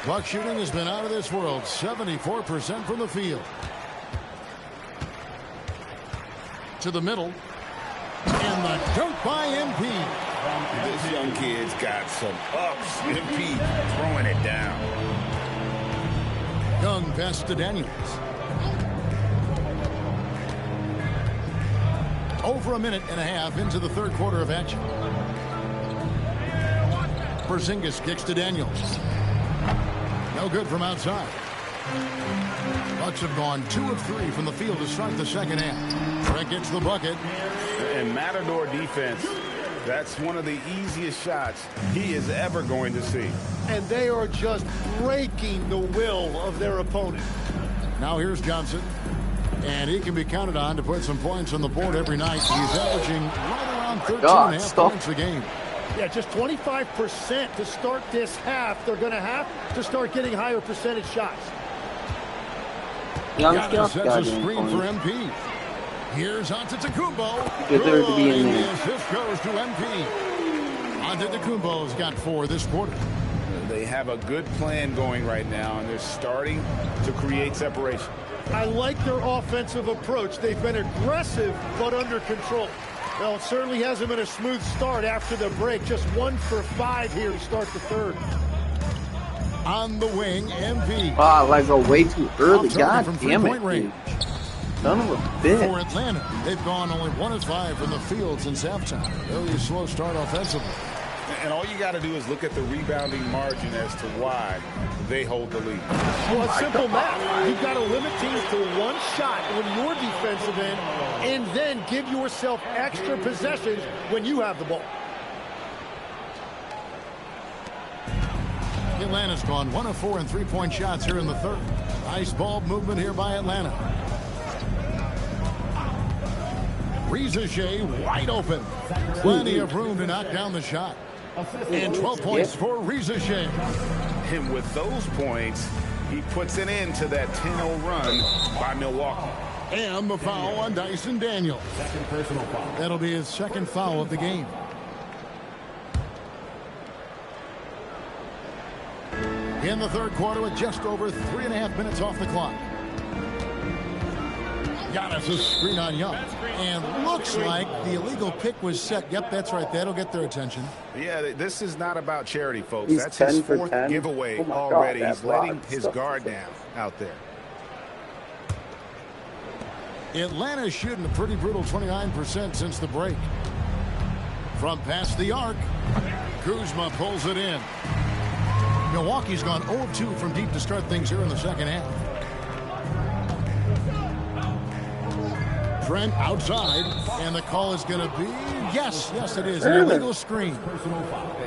Buck shooting has been out of this world, 74% from the field. To the middle. And the dunk by MP. This young kid's got some ups. MP throwing it down. Young pass to Daniels. Over a minute and a half into the third quarter of action. Porzingis kicks to Daniels. No good from outside. Bucks have gone 2 of 3 from the field to start the second half. Trent gets the bucket. And Matador defense, that's one of the easiest shots he is ever going to see. And they are just breaking the will of their opponent. Now here's Johnson. And he can be counted on to put some points on the board every night. He's averaging right around 13.5 points a game. Yeah, just 25% to start this half. They're going to have to start getting higher percentage shots. Giannis sets a screen for MP. Here's Antetokounmpo. Deserve to be in there. Assist goes to MP. Antetokounmpo's got 4 this quarter. They have a good plan going right now, and they're starting to create separation. I like their offensive approach. They've been aggressive, but under control. Well, it certainly hasn't been a smooth start after the break. Just 1 for 5 here to start the third. On the wing, MP. Wow, I go way too early. God damn it. Range. Son of a bitch. For Atlanta, they've gone only 1 of 5 from the field since halftime. Very slow start offensively. And all you got to do is look at the rebounding margin as to why they hold the lead. Well, it's simple math. You've got to limit teams to 1 shot on your defensive end and then give yourself extra possessions when you have the ball. Atlanta's gone 1 of 4 in three-point shots here in the third. Nice ball movement here by Atlanta. Riesesheim wide open. Plenty of room to knock down the shot. And 12 points for Riesesheim. And with those points, he puts an end to that 10-0 run by Milwaukee. And the foul on Dyson Daniels. Second personal foul. That'll be his second foul of the game. In the third quarter with just over 3.5 minutes off the clock. Giannis a screen on Young. And looks like the illegal pick was set. Yep, that's right. That'll get their attention. Yeah, this is not about charity, folks. He's That's his 4th 10. giveaway Oh already. God, he's letting his guard down out there. Atlanta's shooting a pretty brutal 29% since the break. From past the arc, Kuzma pulls it in. Milwaukee's gone 0-2 from deep to start things here in the second half. Trent outside, and the call is going to be, yes, it is, an illegal screen.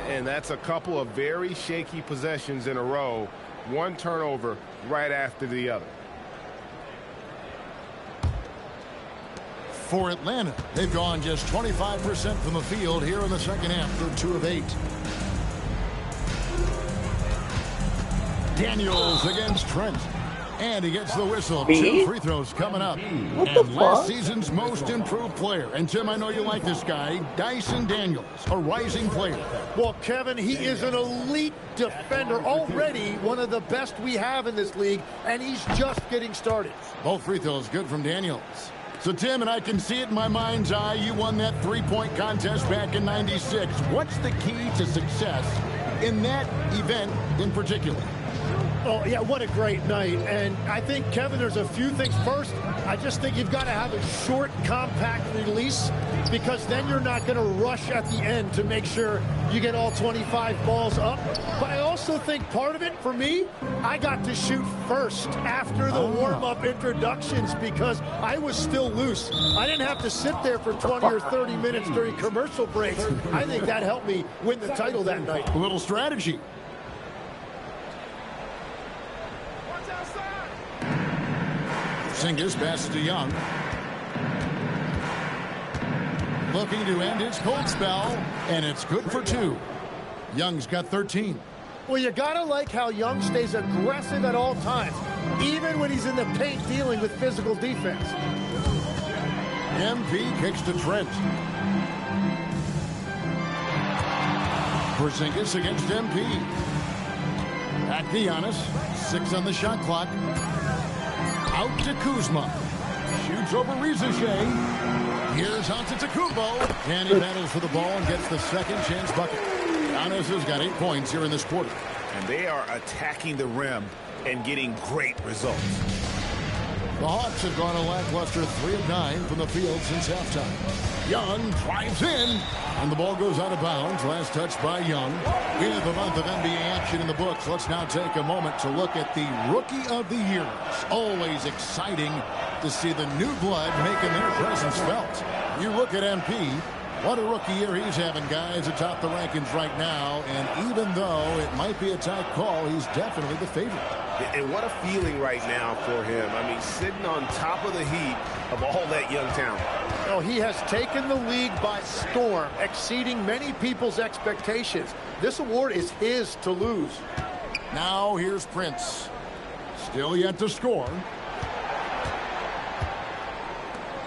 And that's a couple of very shaky possessions in a row. 1 turnover right after the other. For Atlanta, they've gone just 25% from the field here in the second half. They're 2 of 8. Daniels against Trent. And he gets the whistle. Me? 2 free throws coming up. What the and last fuck? season's most improved player. And Tim, I know you like this guy, Dyson Daniels, a rising player. Well, Kevin, he is an elite defender, already one of the best we have in this league, and he's just getting started. Both free throws good from Daniels. So, Tim, and I can see it in my mind's eye, you won that three-point contest back in '96. What's the key to success in that event in particular? Oh, yeah, what a great night. And I think, Kevin, there's a few things. First, I just think you've got to have a short, compact release because then you're not going to rush at the end to make sure you get all 25 balls up. But I also think part of it, for me, I got to shoot first after the warm-up introductions because I was still loose. I didn't have to sit there for 20 or 30 minutes during commercial breaks. I think that helped me win the title that night. A little strategy. Porzingis passes to Young. Looking to end his cold spell, and it's good for 2. Young's got 13. Well, you got to like how Young stays aggressive at all times, even when he's in the paint dealing with physical defense. MP kicks to Trent. Porzingis against MP. Back to Giannis. 6 on the shot clock. Out to Kuzma. Shoots over Rizachet. Here's Antetokounmpo. And he battles for the ball and gets the second chance bucket. Giannis has got 8 points here in this quarter. And they are attacking the rim and getting great results. The Hawks have gone a lackluster 3 of 9 from the field since halftime. Young drives in, and the ball goes out of bounds. Last touch by Young. We have a month of NBA action in the books. Let's now take a moment to look at the Rookie of the Year. It's always exciting to see the new blood making their presence felt. You look at MP. What a rookie year he's having, guys, atop the rankings right now. And even though it might be a tight call, he's definitely the favorite. And what a feeling right now for him. I mean, sitting on top of the heap of all that young talent. Oh, he has taken the league by storm, exceeding many people's expectations. This award is his to lose. Now here's Prince. Still yet to score.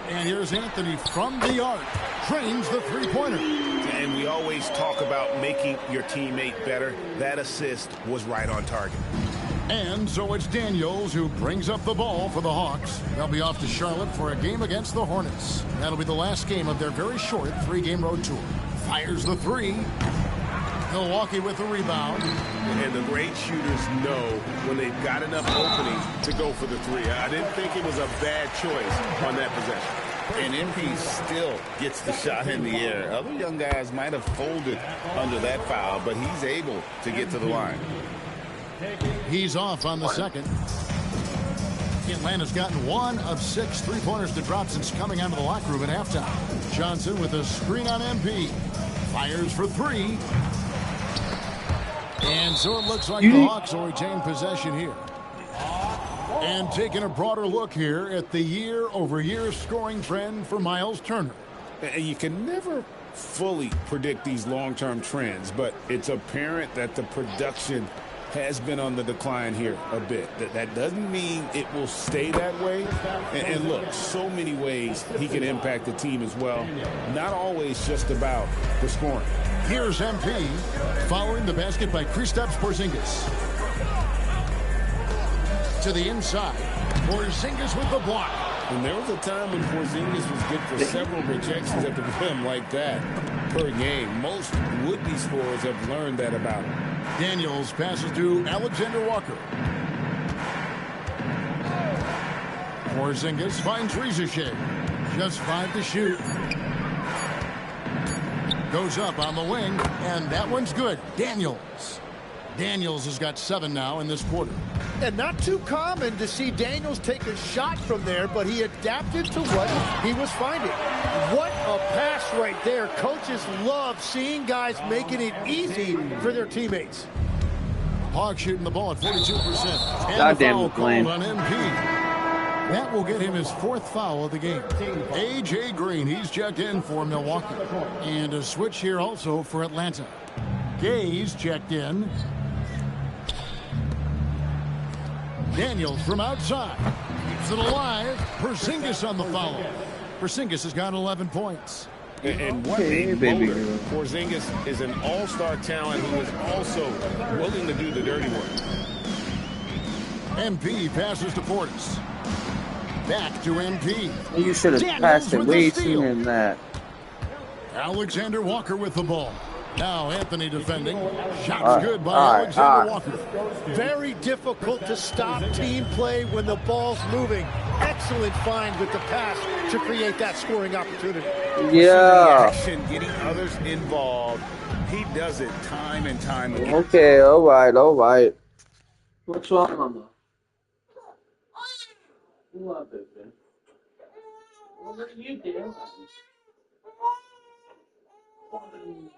And here's Anthony from the arc. Trains the three-pointer. And we always talk about making your teammate better. That assist was right on target. And so it's Daniels who brings up the ball for the Hawks. They'll be off to Charlotte for a game against the Hornets. That'll be the last game of their very short 3-game road tour. Fires the 3. Milwaukee with the rebound. And the great shooters know when they've got enough opening to go for the 3. I didn't think it was a bad choice on that possession. And MP still gets the shot in the air. Other young guys might have folded under that foul, but he's able to get to the line. He's off on the second. Atlanta's gotten 1 of 6 3-pointers to drop since coming out of the locker room at halftime. Johnson with a screen on MP. Fires for 3. And so it looks like the Hawks will retain possession here. And taking a broader look here at the year-over-year scoring trend for Miles Turner. And you can never fully predict these long-term trends, but it's apparent that the production has been on the decline here a bit. That doesn't mean it will stay that way. And look, so many ways he can impact the team as well. Not always just about the scoring. Here's MP following the basket by Kristaps Porzingis. To the inside, Porzingis with the block. And there was a time when Porzingis was good for several rejections at the rim like that per game. Most would-be scorers have learned that about him. Daniels passes to Alexander Walker. Porzingis finds Rizachet. Just 5 to shoot. Goes up on the wing, and that one's good. Daniels has got 7 now in this quarter. And not too common to see Daniels take a shot from there, but he adapted to what he was finding. What a pass right there. Coaches love seeing guys making it easy for their teammates. Hawks shooting the ball at 42%. And Goddamn the foul McLean. called on MP. That will get him his 4th foul of the game. A.J. Green, he's checked in for Milwaukee. And a switch here also for Atlanta. Gay's checked in. Daniels from outside. Keeps it alive. Porzingis on the foul. Porzingis has got 11 points. And what a motor. Porzingis is an all-star talent who is also willing to do the dirty work. MP passes to Portis. Back to MP. You should have passed it way sooner than that. Alexander Walker with the ball. Now Anthony defending. Shot's good by Alexander Walker. Very difficult to stop team play when the ball's moving. Excellent find with the pass to create that scoring opportunity. Yeah. Action, getting others involved. He does it time and time again. Okay, all right. What's wrong, Mama? What, baby? What are you doing? Oh, baby.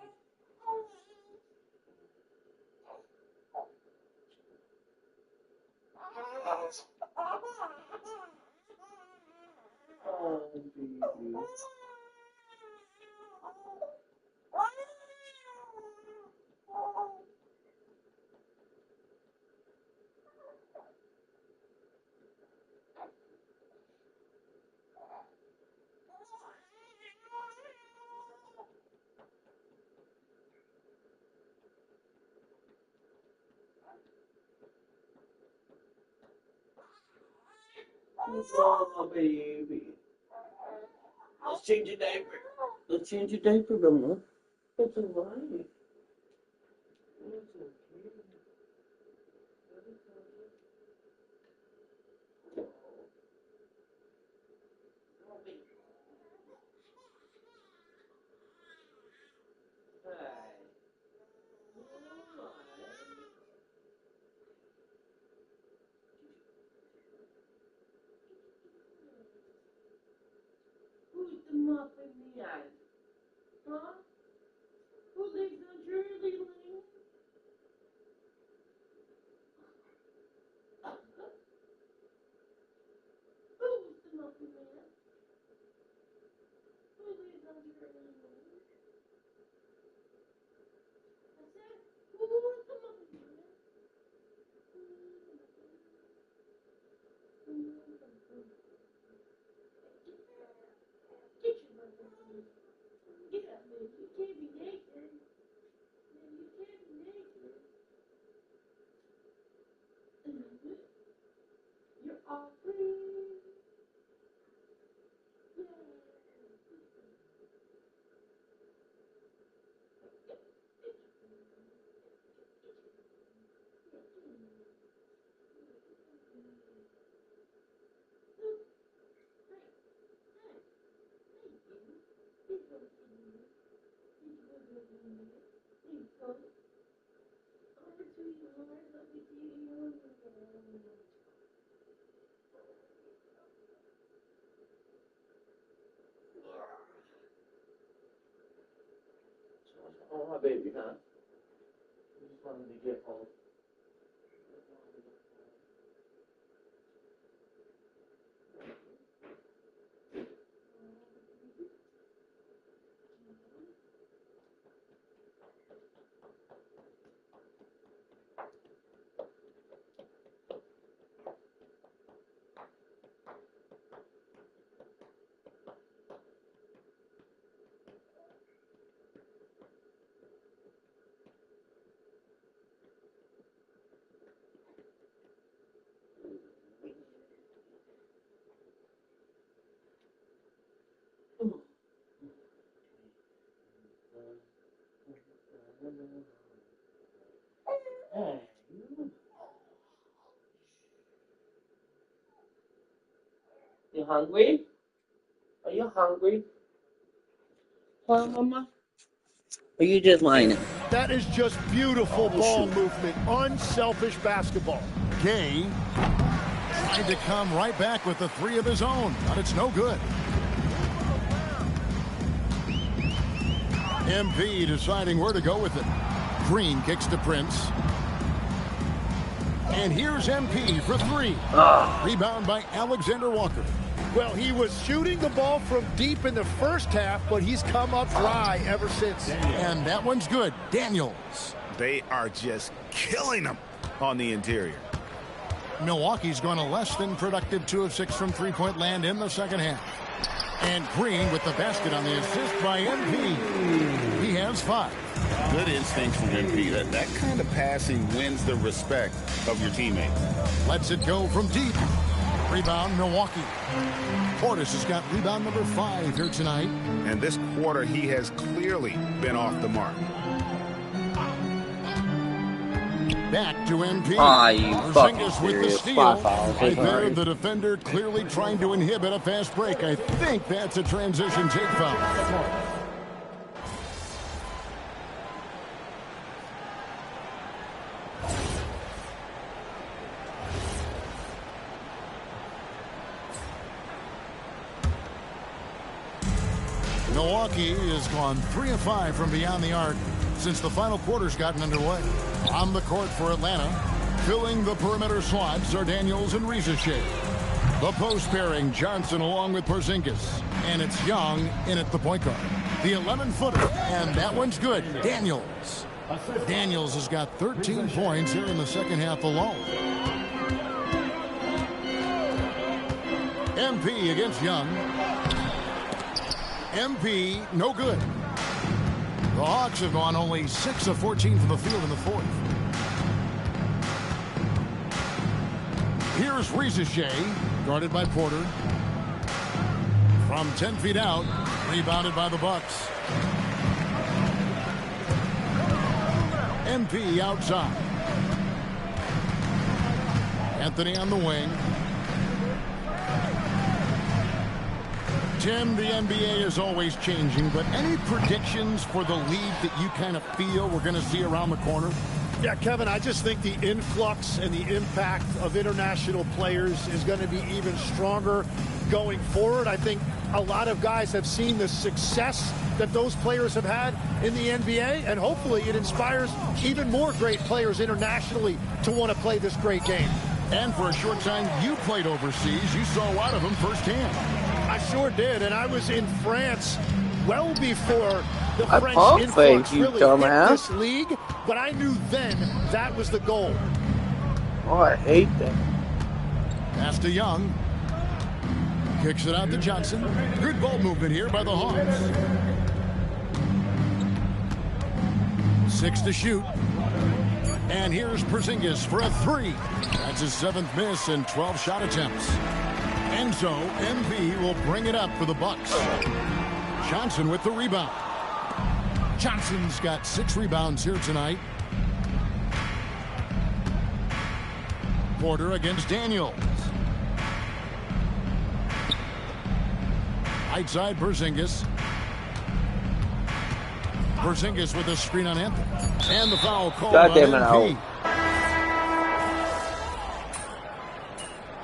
Oh, baby. Let's change your diaper. Let's change your diaper, Mama. That's all right. It's okay. Who's the muff in the eye? Huh? Who lives on Jersey Lane? Who's the muffin man? Who lives on Jersey Lane? I said, who's the muffin man? Get your muffin. Get up, baby. You can't be naked. You can't be naked. You're all free. Oh, my baby, huh? I just wanted to get home. Hey, you hungry? Are you hungry? Huh, Mama? Or you just whining? That is just beautiful ball movement. Unselfish basketball. Gay tried to come right back with the three of his own, but it's no good. MV deciding where to go with it. Green kicks to Prince. And here's MP for three. Rebound by Alexander Walker. Well, he was shooting the ball from deep in the first half, but he's come up dry ever since. And that one's good. Daniels. They are just killing them on the interior. Milwaukee's gone a less than productive 2 of 6 from three-point land in the second half. And Green with the basket on the assist by MP. He has 5. Good instincts from MP. That kind of passing wins the respect of your teammates. Lets it go from deep. Rebound, Milwaukee. Portis has got rebound number 5 here tonight. And this quarter, he has clearly been off the mark. Back to MP. Aw, you fucking Porzingis with the serious. steal. 5 fouls. Right there, the defender clearly trying to inhibit a fast break. I think that's a transition take foul. Milwaukee has gone 3 of 5 from beyond the arc since the final quarter's gotten underway. On the court for Atlanta, filling the perimeter slots are Daniels and Rieseshay. The post pairing, Johnson along with Porzingis. And it's Young in at the point guard. The 11-footer, and that one's good. Daniels. Daniels has got 13 points here in the second half alone. MP against Young. MP, no good. The Hawks have gone only 6 of 14 from the field in the fourth. Here's Rieseshay, guarded by Porter. From 10 feet out, rebounded by the Bucks. MP outside. Anthony on the wing. Tim, the NBA is always changing, but any predictions for the league that you kind of feel we're going to see around the corner? Yeah, Kevin, I just think the influx and the impact of international players is going to be even stronger going forward. I think a lot of guys have seen the success that those players have had in the NBA, and hopefully it inspires even more great players internationally to want to play this great game. And for a short time, you played overseas. You saw a lot of them firsthand. I sure did, and I was in France well before the I French pump influx fake, you really dumbass. hit this league, but I knew then that was the goal. Oh, I hate that. Pass to Young. Kicks it out to Johnson. Good ball movement here by the Hawks. 6 to shoot. And here's Porzingis for a 3. That's his 7th miss and 12 shot attempts. And so MV will bring it up for the Bucks. Johnson with the rebound. Johnson's got 6 rebounds here tonight. Porter against Daniels. Right side Porzingis. Porzingis with a screen on Anthony. And the foul called on MP.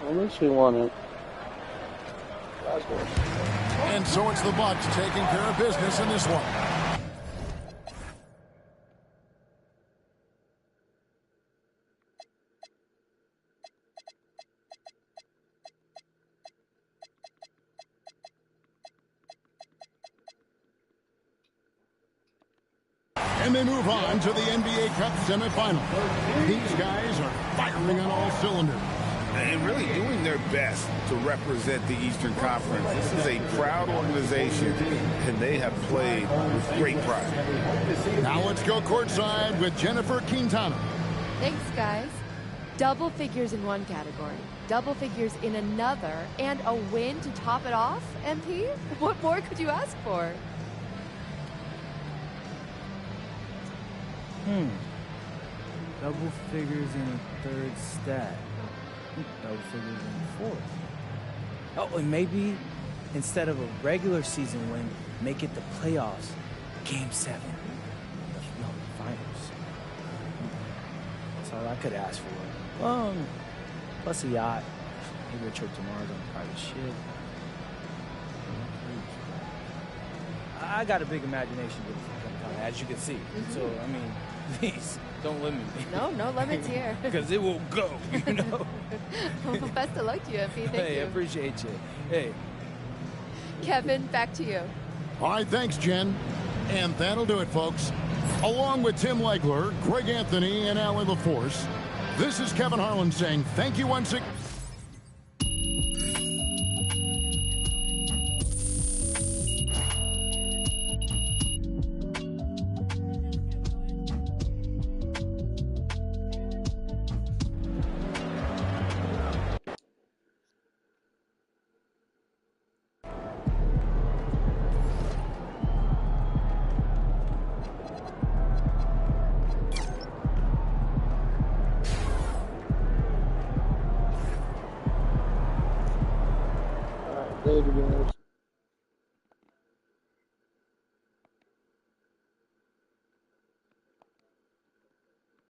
At least we won it. And so it's the Bucks taking care of business in this one. And they move on to the NBA Cup semifinal. These guys are firing on all cylinders. And really doing their best to represent the Eastern Conference. This is a proud organization, and they have played with great pride. Now let's go courtside with Jennifer Quintana. Thanks, guys. Double figures in one category, double figures in another, and a win to top it off, MP? What more could you ask for? Double figures in a third stat. Double figures in the fourth. Oh, and maybe instead of a regular season win, make it the playoffs. Game 7. The finals. That's all I could ask for. Plus a yacht. Maybe a trip to Mars on a private ship. I got a big imagination, as you can see. So, I mean, please, don't limit me. No limits here. Because it will go, you know? Well, best of luck to you, MP. Thank Hey, you. I appreciate you. Hey. Kevin, back to you. All right, thanks, Jen. And that'll do it, folks. Along with Tim Legler, Greg Anthony, and Allie LaForce, this is Kevin Harlan saying thank you once again. Later, guys.